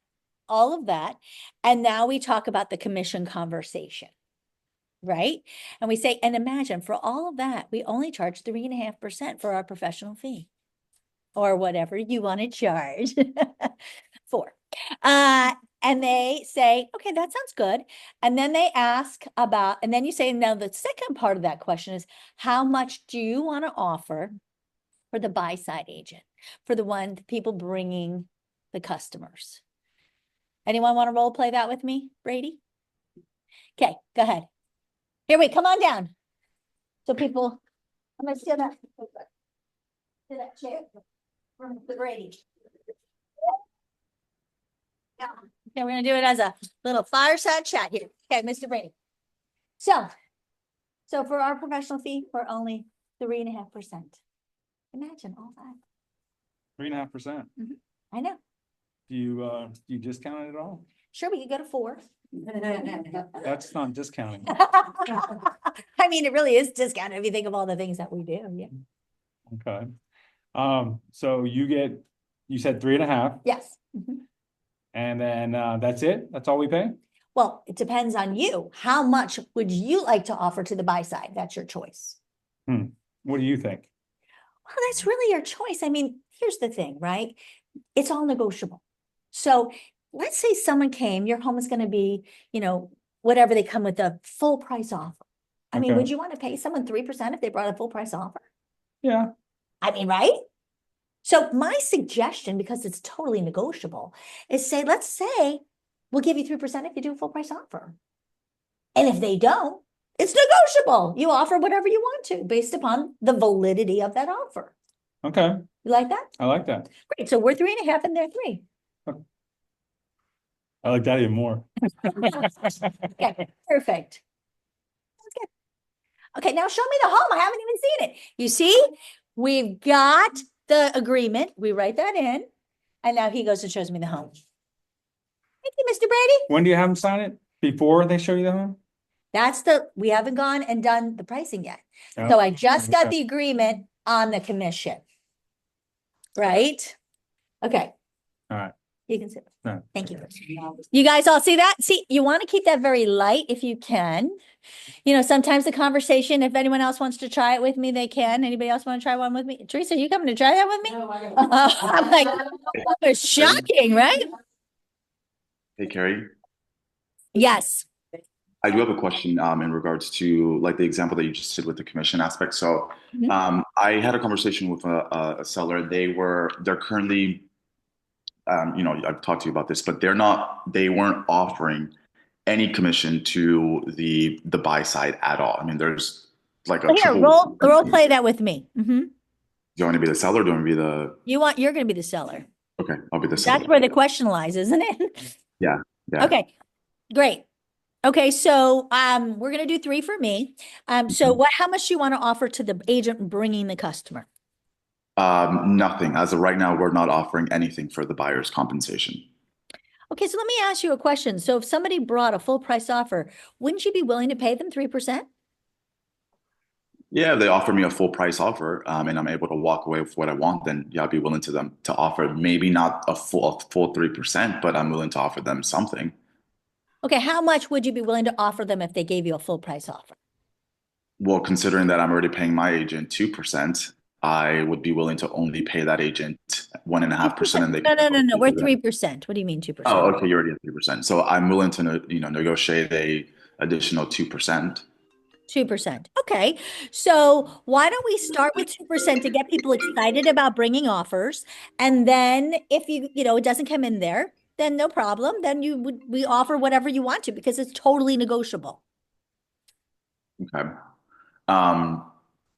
all of that. And now we talk about the commission conversation, right? And we say, and imagine for all of that, we only charge 3.5% for our professional fee or whatever you want to charge for. And they say, okay, that sounds good. And then they ask about, and then you say, now the second part of that question is, how much do you want to offer for the buy side agent, for the people bringing the customers? Anyone want to role play that with me, Brady? Okay, go ahead. Here, wait, come on down. So people, I'm going to steal that chair from the Brady. Yeah. Okay, we're gonna do it as a little fireside chat here. Okay, Mr. Brady. So for our professional fee, we're only 3.5%. Imagine all that. 3.5%. I know. Do you discount it at all? Sure, we could go to 4. That's not discounting. I mean, it really is discounted if you think of all the things that we do. Yeah. Okay. So you said 3.5, Yes. Mhm. and then that's it? That's all we pay? Well, it depends on you. How much would you like to offer to the buy side? That's your choice. What do you think? Well, that's really your choice. I mean, here's the thing, right? It's all negotiable. So let's say someone came, your home is going to be, you know, whatever they come with a full price offer. I mean, Okay. would you want to pay someone 3% if they brought a full price offer? Yeah. I mean, right? So my suggestion, because it's totally negotiable, is say, let's say we'll give you 3% if you do a full price offer. And if they don't, it's negotiable. You offer whatever you want to based upon the validity of that offer. Okay. You like that? I like that. Great. So we're 3.5 and they're 3. I like that even more. Okay, perfect. That's good. Okay, now show me the home. I haven't even seen it. You see, we've got the agreement. We write that in. And now he goes and shows me the home. Thank you, Mr. Brady. When do you have them sign it? Before they show you the home? We haven't gone and done the pricing yet. Oh, So I just got okay. the agreement on the commission. Right? Okay. All right. You can sit. All right. Thank you. You guys all see that? See, you want to keep that very light if you can. You know, sometimes the conversation, if anyone else wants to try it with me, they can. Anybody else want to try one with me? Teresa, you coming to try that with me? I'm like, that was shocking, right? Hey, Carrie, Yes. I do have a question in regards to like the example that you just did with the commission aspect. So Mhm. I had a conversation with a seller. They're currently, you know, I've talked to you about this, but they weren't offering any commission to the buy side at all. I mean, there's like a Well, here, triple. role play that with me. Mhm. Do you want to be the seller? Or do you want to be the? You're going to be the seller. Okay, I'll be the seller. That's where the question lies, isn't it? Yeah. Okay, great. Okay, so we're gonna do 3 for me. So how much do you want to offer to the agent bringing the customer? Nothing. As of right now, we're not offering anything for the buyer's compensation. Okay, so let me ask you a question. So if somebody brought a full price offer, wouldn't you be willing to pay them 3%? Yeah, if they offer me a full price offer, and I'm able to walk away with what I want, then yeah, I'd be willing to offer maybe not a full 3%, but I'm willing to offer them something. Okay, how much would you be willing to offer them if they gave you a full price offer? Well, considering that I'm already paying my agent 2%, I would be willing to only pay that agent 1.5%, and they No, can no, no, no, we're negotiate. 3%. What do you mean 2%? Oh, okay, you're already at 3%. So I'm willing to, negotiate a additional 2%. 2%. Okay. So why don't we start with 2% to get people excited about bringing offers? And then if it doesn't come in there, then no problem. Then we offer whatever you want to because it's totally negotiable. Okay.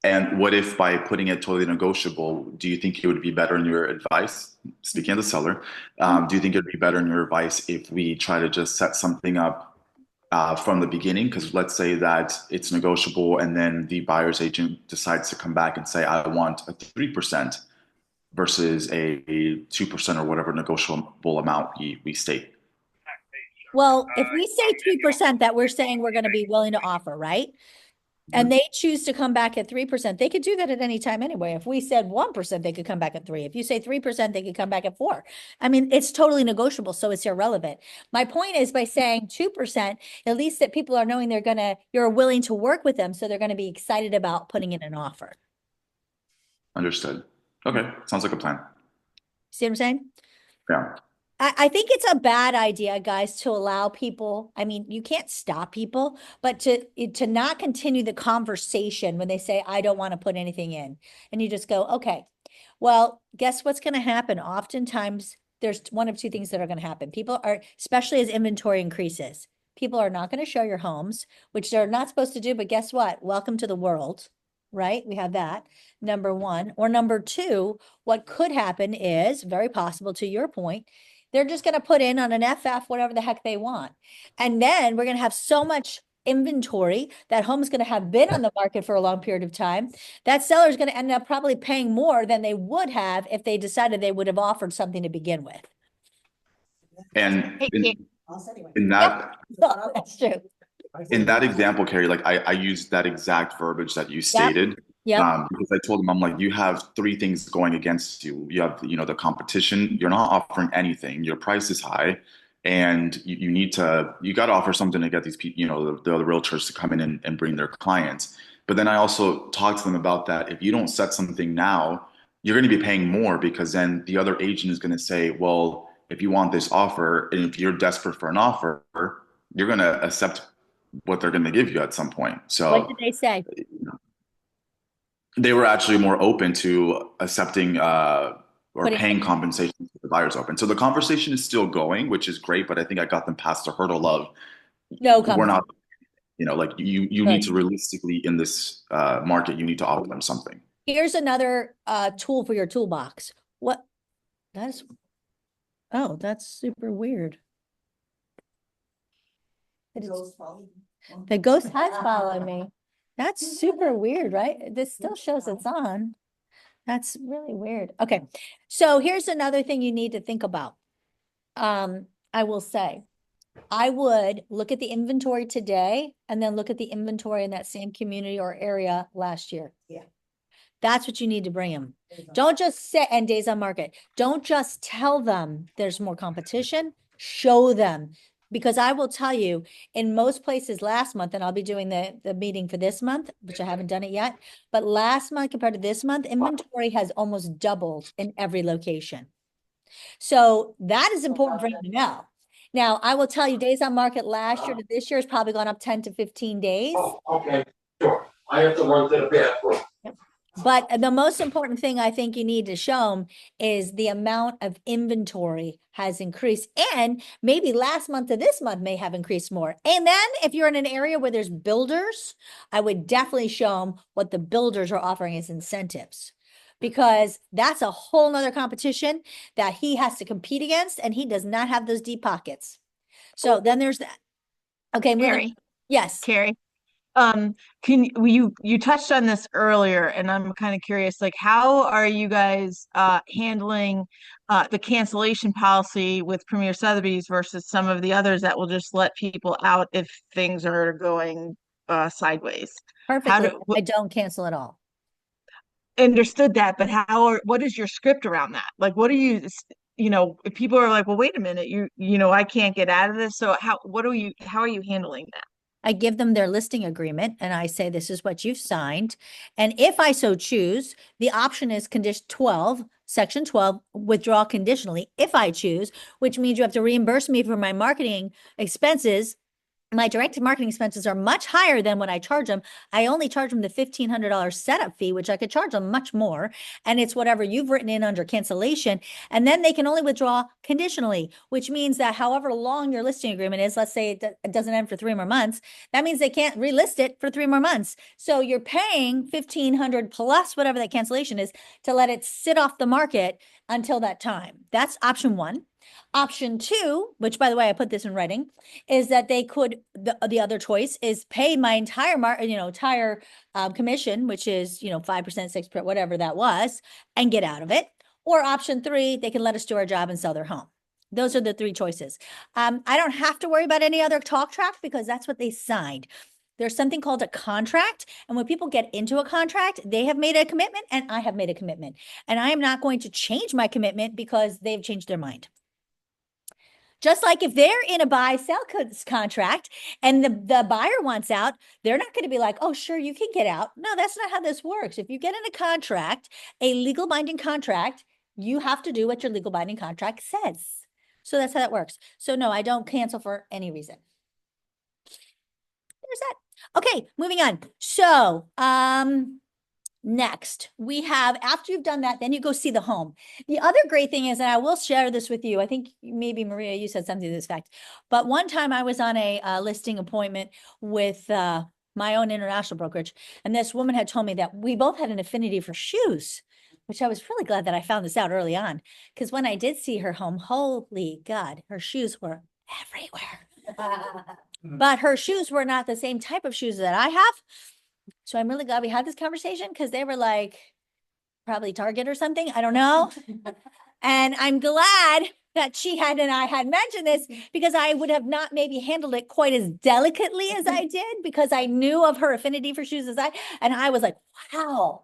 And what if by putting it totally negotiable, do you think it would be better in your advice, speaking of the seller, do you think it would be better in your advice if we try to just set something up from the beginning? Because let's say that it's negotiable and then the buyer's agent decides to come back and say, I want a 3% versus a 2% or whatever negotiable amount we state. Well, if we say 2% that we're saying we're going to be willing to offer, right? And they choose to come back at 3%, they could do that at any time anyway. If we said 1%, they could come back at 3. If you say 3%, they could come back at 4. I mean, it's totally negotiable, so it's irrelevant. My point is by saying 2%, at least that people are knowing you're willing to work with them, so they're going to be excited about putting in an offer. Understood. Okay, sounds like a plan. See what I'm saying? Yeah. I think it's a bad idea, guys, to allow people, I mean, you can't stop people, but to not continue the conversation when they say, I don't want to put anything in. And you just go, okay, well, guess what's going to happen? Oftentimes, there's one of two things that are going to happen. People are, especially as inventory increases, people are not going to show your homes, which they're not supposed to do, but guess what? Welcome to the world, right? We have that, number one. Or number two, what could happen is, very possible to your point, they're just going to put in on an FF whatever the heck they want. And then we're going to have so much inventory that home is going to have been on the market for a long period of time. That seller is going to end up probably paying more than they would have if they decided they would have offered something to begin with. And Hey, in that, That's true. in that example, Carrie, like I used that exact verbiage that you stated. Yeah. Because I told them, I'm like, you have 3 things going against you. You have, the competition. You're not offering anything. Your price is high, and you got to offer something to get these people, the other realtors to come in and bring their clients. But then I also talked to them about that. If you don't set something now, you're going to be paying more because then the other agent is going to say, well, if you want this offer, and if you're desperate for an offer, you're going to accept what they're going to give you at some point. So What did they say? They were actually more open to accepting or paying compensation if the buyer's open. So the conversation is still going, which is great, but I think I got them past the hurdle of we're not, like you need to realistically in this market, you need to offer them something. Here's another tool for your toolbox. That's super weird. The ghost has followed me. That's super weird, right? This still shows it's on. That's really weird. Okay. So here's another thing you need to think about. I will say, I would look at the inventory today and then look at the inventory in that same community or area last year. Yeah. That's what you need to bring them. Don't just say, and days on market. Don't just tell them there's more competition. Show them. Because I will tell you, in most places last month, and I'll be doing the meeting for this month, which I haven't done it yet, but last month compared to this month, inventory has almost doubled in every location. So that is important for you to know. Now, I will tell you, days on market last year to this year has probably gone up 10 to 15 days. Oh, okay, sure. I have to run to the bathroom. But the most important thing I think you need to show them is the amount of inventory has increased, and maybe last month to this month may have increased more. And then if you're in an area where there's builders, I would definitely show them what the builders are offering as incentives, because that's a whole nother competition that he has to compete against, and he does not have those deep pockets. So then there's that. Okay, Carrie. Yes. Carrie. You touched on this earlier, and I'm kind of curious, like, how are you guys handling the cancellation policy with Premier Sotheby's versus some of the others that will just let people out if things are going sideways? Perfectly. I don't cancel at all. Understood that, but what is your script around that? Like, what are you you know, if people are like, well, wait a minute, you know, I can't get out of this. So how are you handling that? I give them their listing agreement and I say, this is what you've signed. And if I so choose, the option is condition 12, section 12, withdraw conditionally if I choose, which means you have to reimburse me for my marketing expenses. My direct marketing expenses are much higher than what I charge them. I only charge them the $1,500 setup fee, which I could charge them much more. And it's whatever you've written in under cancellation. And then they can only withdraw conditionally, which means that however long your listing agreement is, let's say it doesn't end for 3 more months, that means they can't relist it for 3 more months. So you're paying $1,500 plus whatever that cancellation is to let it sit off the market until that time. That's option 1. Option 2, which by the way, I put this in writing, is that they could, the other choice is pay my entire commission, which is, 5%, 6%, whatever that was, and get out of it. Or option 3, they can let us do our job and sell their home. Those are the 3 choices. I don't have to worry about any other talk track because that's what they signed. There's something called a contract. And when people get into a contract, they have made a commitment and I have made a commitment. And I am not going to change my commitment because they've changed their mind. Just like if they're in a buy-sell contract and the buyer wants out, they're not going to be like, oh, sure, you can get out. No, that's not how this works. If you get in a contract, a legal binding contract, you have to do what your legal binding contract says. So that's how that works. So no, I don't cancel for any reason. There's that. Okay, moving on. So, next, we have, after you've done that, then you go see the home. The other great thing is, and I will share this with you, I think maybe Maria, you said something to this fact, but one time I was on a listing appointment with my own international brokerage, and this woman had told me that we both had an affinity for shoes, which I was really glad that I found this out early on, because when I did see her home, holy God, her shoes were everywhere. But her shoes were not the same type of shoes that I have. So I'm really glad we had this conversation because they were like probably Target or something. I don't know. And I'm glad that she had and I had mentioned this because I would have not maybe handled it quite as delicately as I did because I knew of her affinity for shoes and I was like, wow,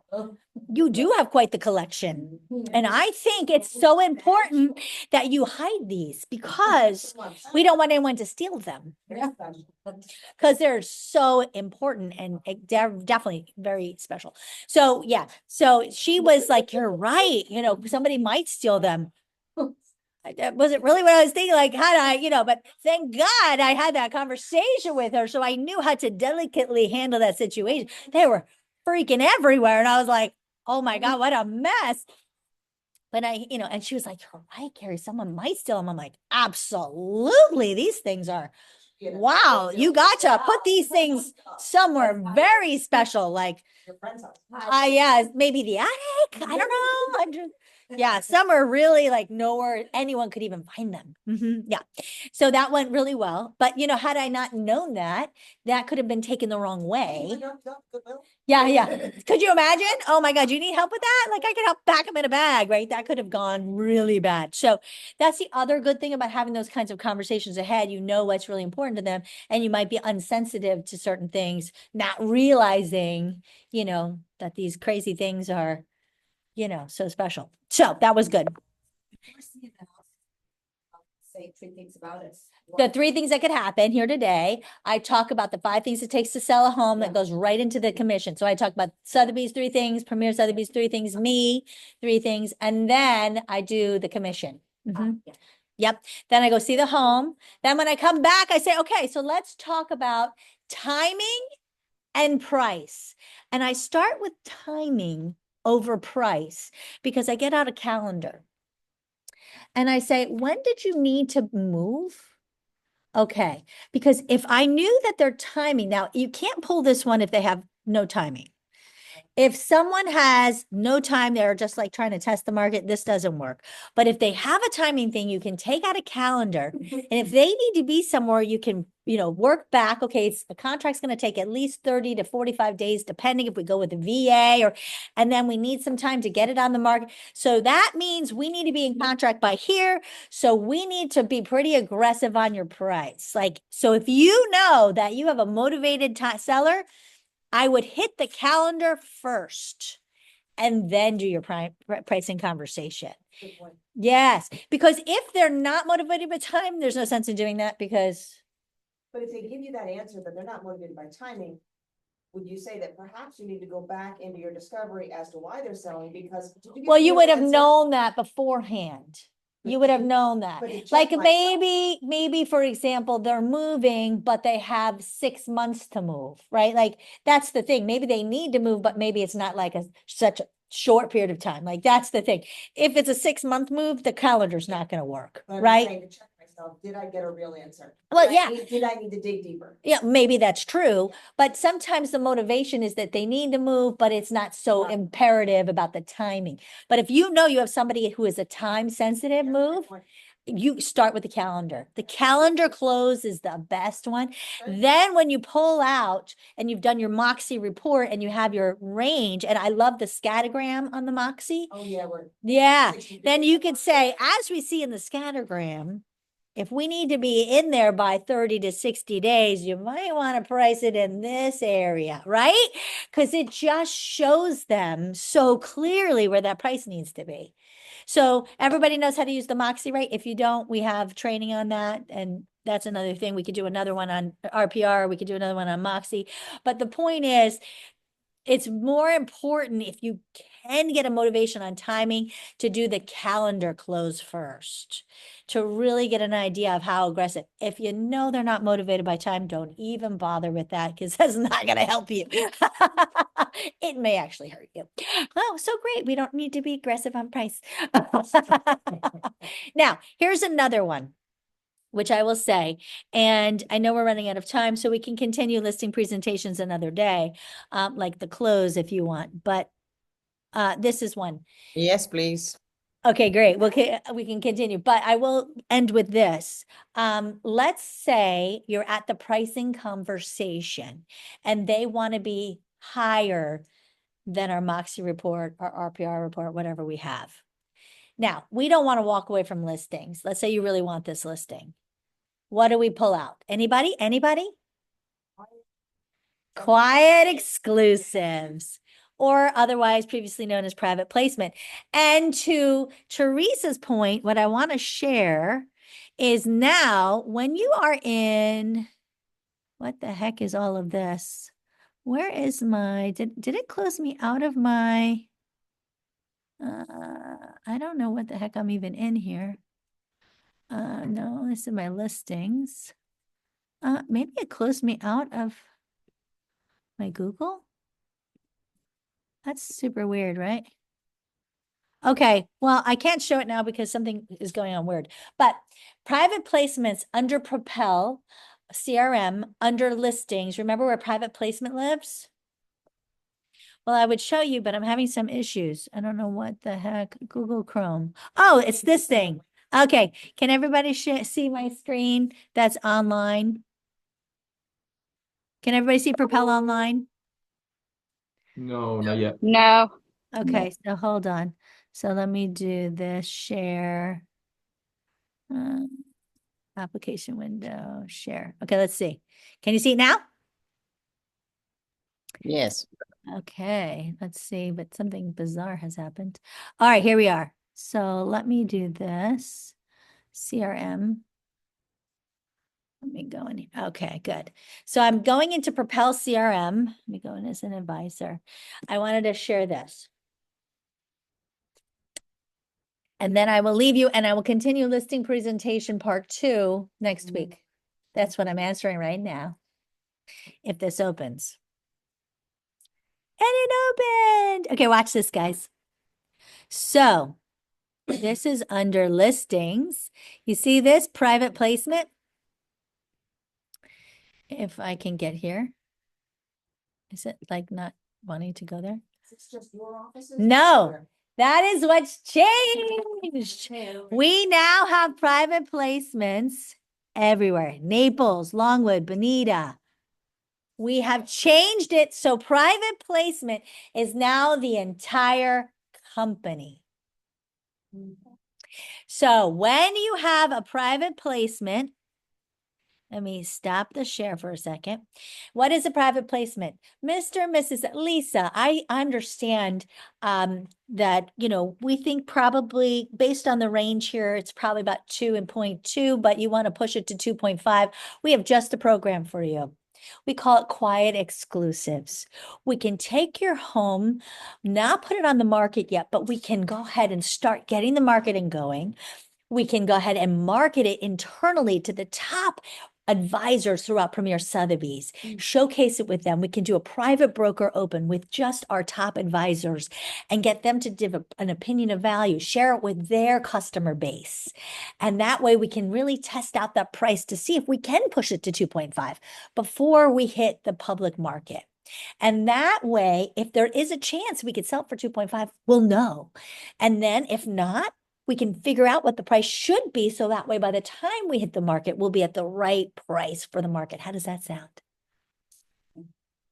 you do have quite the collection. And I think it's so important that you hide these because we don't want anyone to steal them because they're so important and they're definitely very special. So yeah, so she was like, you're right. Somebody might steal them. Was it really what I was thinking? Like, how do I, but thank God I had that conversation with her. So I knew how to delicately handle that situation. They were freaking everywhere. And I was like, oh my God, what a mess. But and she was like, you're right, Carrie, someone might steal them. I'm like, absolutely. These things are, wow, you got to put these things somewhere very special. Like, yeah, maybe the attic. I don't know. Yeah, some are really like nowhere anyone could even find them. Yeah. So that went really well. But had I not known that, that could have been taken the wrong way. Yeah. Could you imagine? Oh my God, you need help with that? Like I could help pack them in a bag, right? That could have gone really bad. So that's the other good thing about having those kinds of conversations ahead. You know what's really important to them, and you might be unsensitive to certain things, not realizing, that these crazy things are, so special. So that was good. Say 3 things about it. The 3 things that could happen here today. I talk about the 5 things it takes to sell a home that goes right into the commission. So I talk about Sotheby's 3 things, Premier Sotheby's 3 things, me 3 things, and then I do the commission. Yep. Then I go see the home. Then when I come back, I say, okay, so let's talk about timing and price. And I start with timing over price because I get out a calendar and I say, when did you need to move? Okay, because if I knew that their timing, now you can't pull this one if they have no timing. If someone has no time, they're just like trying to test the market, this doesn't work. But if they have a timing thing, you can take out a calendar. And if they need to be somewhere, you can, work back. Okay, a contract's going to take at least 30 to 45 days, depending if we go with the VA and then we need some time to get it on the market. So that means we need to be in contract by here. So we need to be pretty aggressive on your price. So if you know that you have a motivated seller, I would hit the calendar first and then do your pricing conversation. Good point. Yes, because if they're not motivated by time, there's no sense in doing that because, But if they give you that answer, that they're not motivated by timing, would you say that perhaps you need to go back into your discovery as to why they're selling? Because. did get well, the you real would have answer? known that beforehand. But You would have to- known that. but to check Like myself- maybe, for example, they're moving, but they have 6 months to move, right? Like that's the thing. Maybe they need to move, but maybe it's not like such a short period of time. Like that's the thing. If it's a 6-month move, the calendar's not going to work, But I'm right? saying to check myself, did I get a real answer? Well, Did I yeah. Did I need to dig deeper? Yeah, maybe that's true, but sometimes the motivation is that they need to move, but it's not so Right. imperative about the timing. But if you know you have somebody who is a time sensitive Yeah, move, good point. you start with the calendar. The calendar close is the best one. Okay. Then when you pull out and you've done your Moxie report and you have your range, and I love the scattergram on the Moxie. Oh, yeah, we're. Yeah, 60 then days. you could say, as we see in the scattergram, if we need to be in there by 30 to 60 days, you might want to price it in this area, right? Because it just shows them so clearly where that price needs to be. So everybody knows how to use the Moxie, right? If you don't, we have training on that. And that's another thing. We could do another one on RPR. We could do another one on Moxie. But the point is, it's more important if you can get a motivation on timing to do the calendar close first, to really get an idea of how aggressive. If you know they're not motivated by time, don't even bother with that because that's not going to help you. It may actually hurt you. Oh, so great. We don't need to be aggressive on price. Now, here's another one, which I will say, and I know we're running out of time, so we can continue listing presentations another day, like the close if you want, but this is one. Yes, please. Okay, great. We can continue, but I will end with this. Let's say you're at the pricing conversation and they want to be higher than our Moxie report, our RPR report, whatever we have. Now, we don't want to walk away from listings. Let's say you really want this listing. What do we pull out? Anybody? Anybody? Quiet exclusives, or otherwise previously known as private placement. And to Teresa's point, what I want to share is now when you are in, what the heck is all of this? Where is my, did it close me out of my, I don't know what the heck I'm even in here. No, this is my listings. Maybe it closed me out of my Google. That's super weird, right? Okay, well, I can't show it now because something is going on weird. But private placements under Propel CRM, under listings, remember where private placement lives? Well, I would show you, but I'm having some issues. I don't know what the heck. Google Chrome. Oh, it's this thing. Okay, can everybody see my screen that's online? Can everybody see Propel online? No, not yet. No. Okay, so hold on. So let me do this share. Application window, share. Okay, let's see. Can you see it now? Yes. Okay, let's see, but something bizarre has happened. All right, here we are. So let me do this. CRM. Let me go in here. Okay, good. So I'm going into Propel CRM. Let me go in as an advisor. I wanted to share this. And then I will leave you and I will continue listing presentation part 2 next week. That's what I'm answering right now. If this opens. And it opened. Okay, watch this, guys. So this is under listings. You see this private placement? If I can get here. Is it like not wanting to go there? It's just your offices? No, that is what's changed. We now have private placements everywhere. Naples, Longwood, Bonita. We have changed it. So private placement is now the entire company. So when you have a private placement, Let me stop the share for a second. What is a private placement? Mr. and Mrs. Lisa, I understand that, we think probably based on the range here, it's probably about 2.2, but you want to push it to 2.5. We have just a program for you. We call it quiet exclusives. We can take your home, not put it on the market yet, but we can go ahead and start getting the marketing going. We can go ahead and market it internally to the top advisors throughout Premier Sotheby's, showcase it with them. We can do a private broker open with just our top advisors and get them to give an opinion of value, share it with their customer base. And that way we can really test out that price to see if we can push it to 2.5 before we hit the public market. And that way, if there is a chance we could sell it for 2.5, we'll know. And then if not, we can figure out what the price should be. So that way, by the time we hit the market, we'll be at the right price for the market. How does that sound?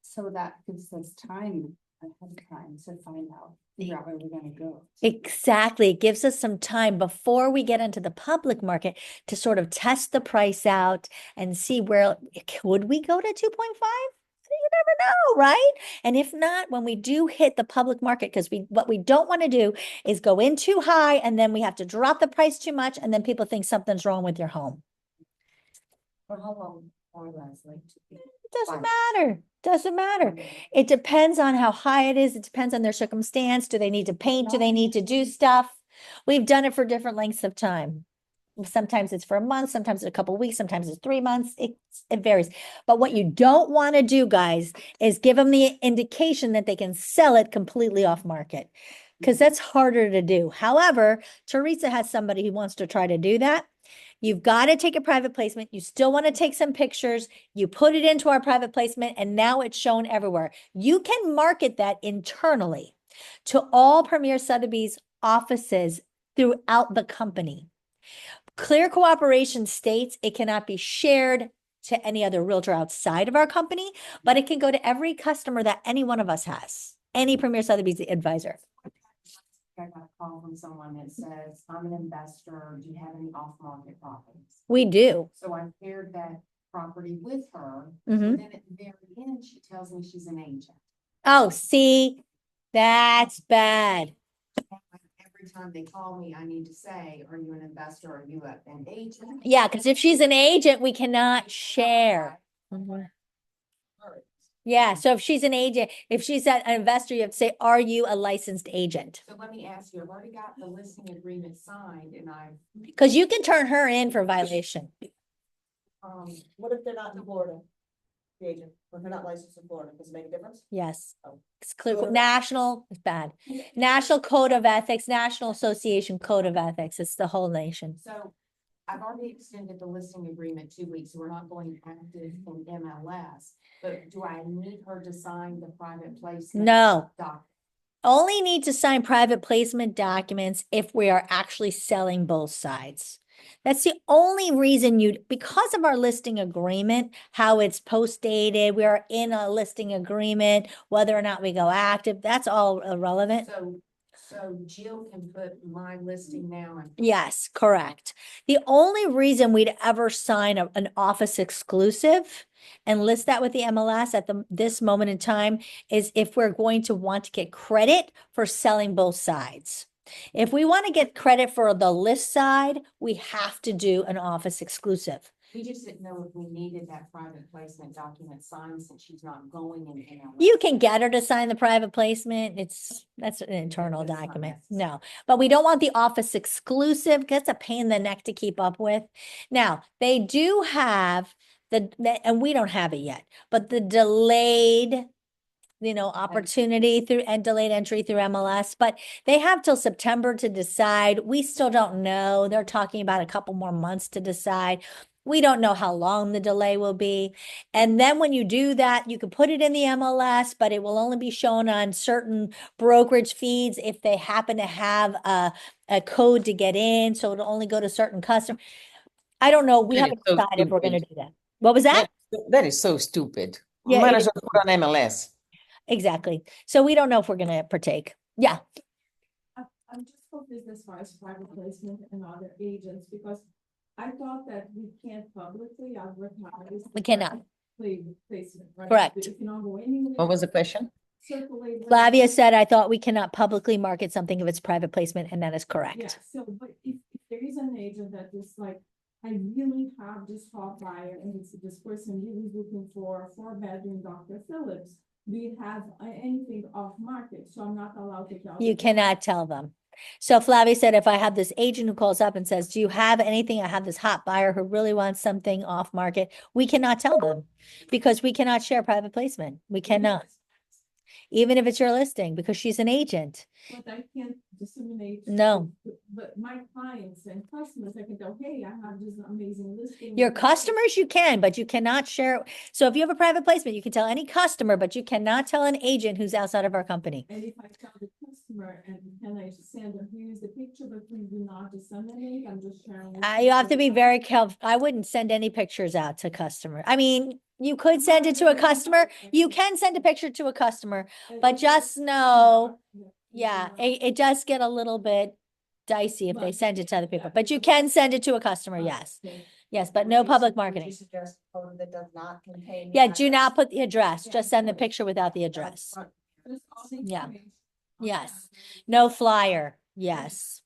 So that gives us time ahead of time to find out, figure out where we're gonna go. Exactly. It gives us some time before we get into the public market to sort of test the price out and see where, could we go to 2.5? You never know, right? And if not, when we do hit the public market, because what we don't want to do is go in too high and then we have to drop the price too much and then people think something's wrong with your home. For how long or less, like? It doesn't matter. Doesn't matter. It depends on how high it is. It depends on their circumstance. Do they need to paint? Do they need to do stuff? We've done it for different lengths of time. Sometimes it's for a month, sometimes it's a couple of weeks, sometimes it's 3 months. It varies. But what you don't want to do, guys, is give them the indication that they can sell it completely off market, because that's harder to do. However, Teresa has somebody who wants to try to do that. You've got to take a private placement. You still want to take some pictures. You put it into our private placement, and now it's shown everywhere. You can market that internally to all Premier Sotheby's offices throughout the company. Clear Cooperation states it cannot be shared to any other realtor outside of our company, but it can go to every customer that any one of us has, any Premier Sotheby's advisor. I got a call from someone that says, I'm an investor, do you have any off-market properties? We do. So I shared that property with her, Mhm. and then at the very end, she tells me she's an agent. Oh, see, that's bad. Every time they call me, I need to say, are you an investor, or are you an agent? Yeah, because if she's an agent, we cannot share. Mhm. Yeah, so if she's an agent, if she's an investor, you have to say, are you a licensed agent? So let me ask you, I've already got the listing agreement signed, and Because you can turn her in for violation. What if they're not in Florida? The agent, if they're not licensed in Florida, does it make a difference? Yes. Oh. It's clear. National, it's bad. National Code of Ethics, National Association Code of Ethics. It's the whole nation. So I've already extended the listing agreement 2 weeks, so we're not going active in MLS. But do I need her to sign the private placement? No. doc? Only need to sign private placement documents if we are actually selling both sides. That's the only reason because of our listing agreement, how it's post dated, we are in a listing agreement, whether or not we go active, that's all irrelevant. So Jill can put my listing now and Yes, correct. The only reason we'd ever sign an office exclusive and list that with the MLS at this moment in time is if we're going to want to get credit for selling both sides. If we want to get credit for the list side, we have to do an office exclusive. we just didn't know if we needed that private placement document signed since she's not going in MLS. You can get her to sign the private placement. That's an internal That's not document. necessary. No, but we don't want the office exclusive. That's a pain in the neck to keep up with. Now, they do have and we don't have it yet, but the delayed, opportunity and delayed entry through MLS, but they have till September to decide. We still don't know. They're talking about a couple more months to decide. We don't know how long the delay will be. And then when you do that, you can put it in the MLS, but it will only be shown on certain brokerage feeds if they happen to have a code to get in. So it'll only go to certain customers. I don't know. We That haven't is so decided if we're going to stupid. do that. What was that? That is so stupid. Yeah, Might it as well put on MLS. Exactly. So we don't know if we're going to partake. Yeah. I'm just focused as far as private placement and other agents, because I thought that we can't publicly advertise. We cannot. Placement, right? Correct. You cannot go anywhere. What was the question? Circulate. Flavia said, I thought we cannot publicly market something if it's private placement, and that is Yeah, correct. so, but if there is an agent that is like, I really have this hot buyer and this person really is looking for a 4-bedroom Dr. Phillips, do you have anything off market? So I'm not allowed to tell. You them. cannot tell them. So Flavia said, if I have this agent who calls up and says, do you have anything? I have this hot buyer who really wants something off market. We cannot tell them because we cannot share private placement. We cannot, even if it's your listing, because she's an agent. But I can't disseminate. No. But my clients and customers, I can tell, hey, I have this amazing listing. Your customers you can, but you cannot share. So if you have a private placement, you can tell any customer, but you cannot tell an agent who's outside of our company. And if I tell the customer and can I send them, here's the picture, but please do not disseminate, I'm just sharing. with You have to be you. very careful. I wouldn't send any pictures out to customer. I mean, you could send it to a customer. You can send a picture to a customer, And but if just it's- know, Yeah, yeah, it does get a little bit dicey if they But- send it to other people, yeah. but you can send it to a customer, yes. Okay. Yes, but Would no you public would marketing. you suggest a photo that does not contain? the Yeah, do address? not put the address, Yeah, just send the of course. picture without the That's address. fine. Just all the Yeah. information on Yes. that. No flyer, yes.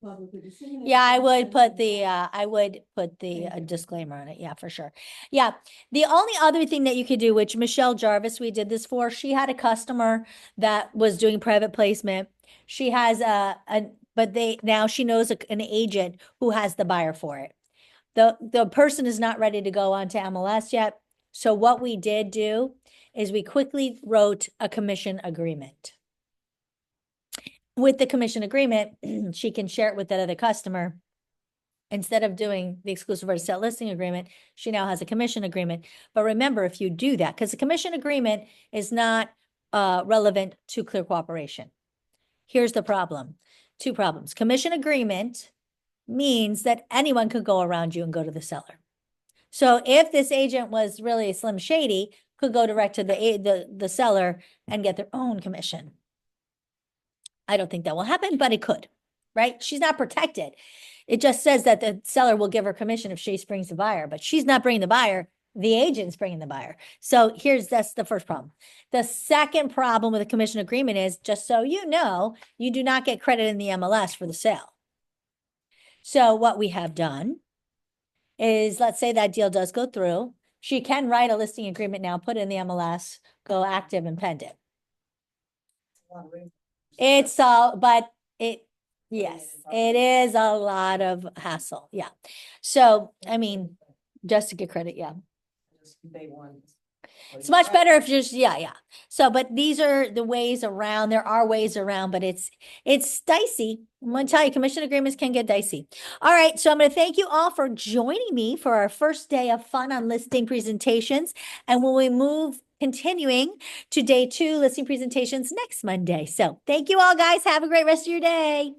Publicly disseminate Yeah, I and would send put them the, out. I would put the Thank you. disclaimer on it. Yeah, for sure. Yeah. The only other thing that you could do, which Michelle Jarvis, we did this for, she had a customer that was doing private placement. She has but now she knows an agent who has the buyer for it. The person is not ready to go onto MLS yet. So what we did do is we quickly wrote a commission agreement. With the commission agreement, she can share it with that other customer. Instead of doing the exclusive right to sell listing agreement, she now has a commission agreement. But remember, if you do that, because the commission agreement is not relevant to Clear Cooperation. Here's the problem. 2 problems. Commission agreement means that anyone could go around you and go to the seller. So if this agent was really Slim Shady, could go direct to the seller and get their own commission. I don't think that will happen, but it could, right? She's not protected. It just says that the seller will give her commission if she brings the buyer, but she's not bringing the buyer. The agent's bringing the buyer. So that's the first problem. The second problem with a commission agreement is, just so you know, you do not get credit in the MLS for the sale. So what we have done is, let's say that deal does go through. She can write a listing agreement now, put it in the MLS, go active and pending. It's all, but yes, it is a lot of hassle. Yeah. So, I mean, just to get credit, yeah. They won. It's much better if you're just, yeah. So, but these are the ways around. There are ways around, but it's dicey. I'm going to tell you, commission agreements can get dicey. All right. So I'm going to thank you all for joining me for our first day of fun on listing presentations. And when we move, continuing to day 2 listing presentations next Monday. So thank you all, guys. Have a great rest of your day.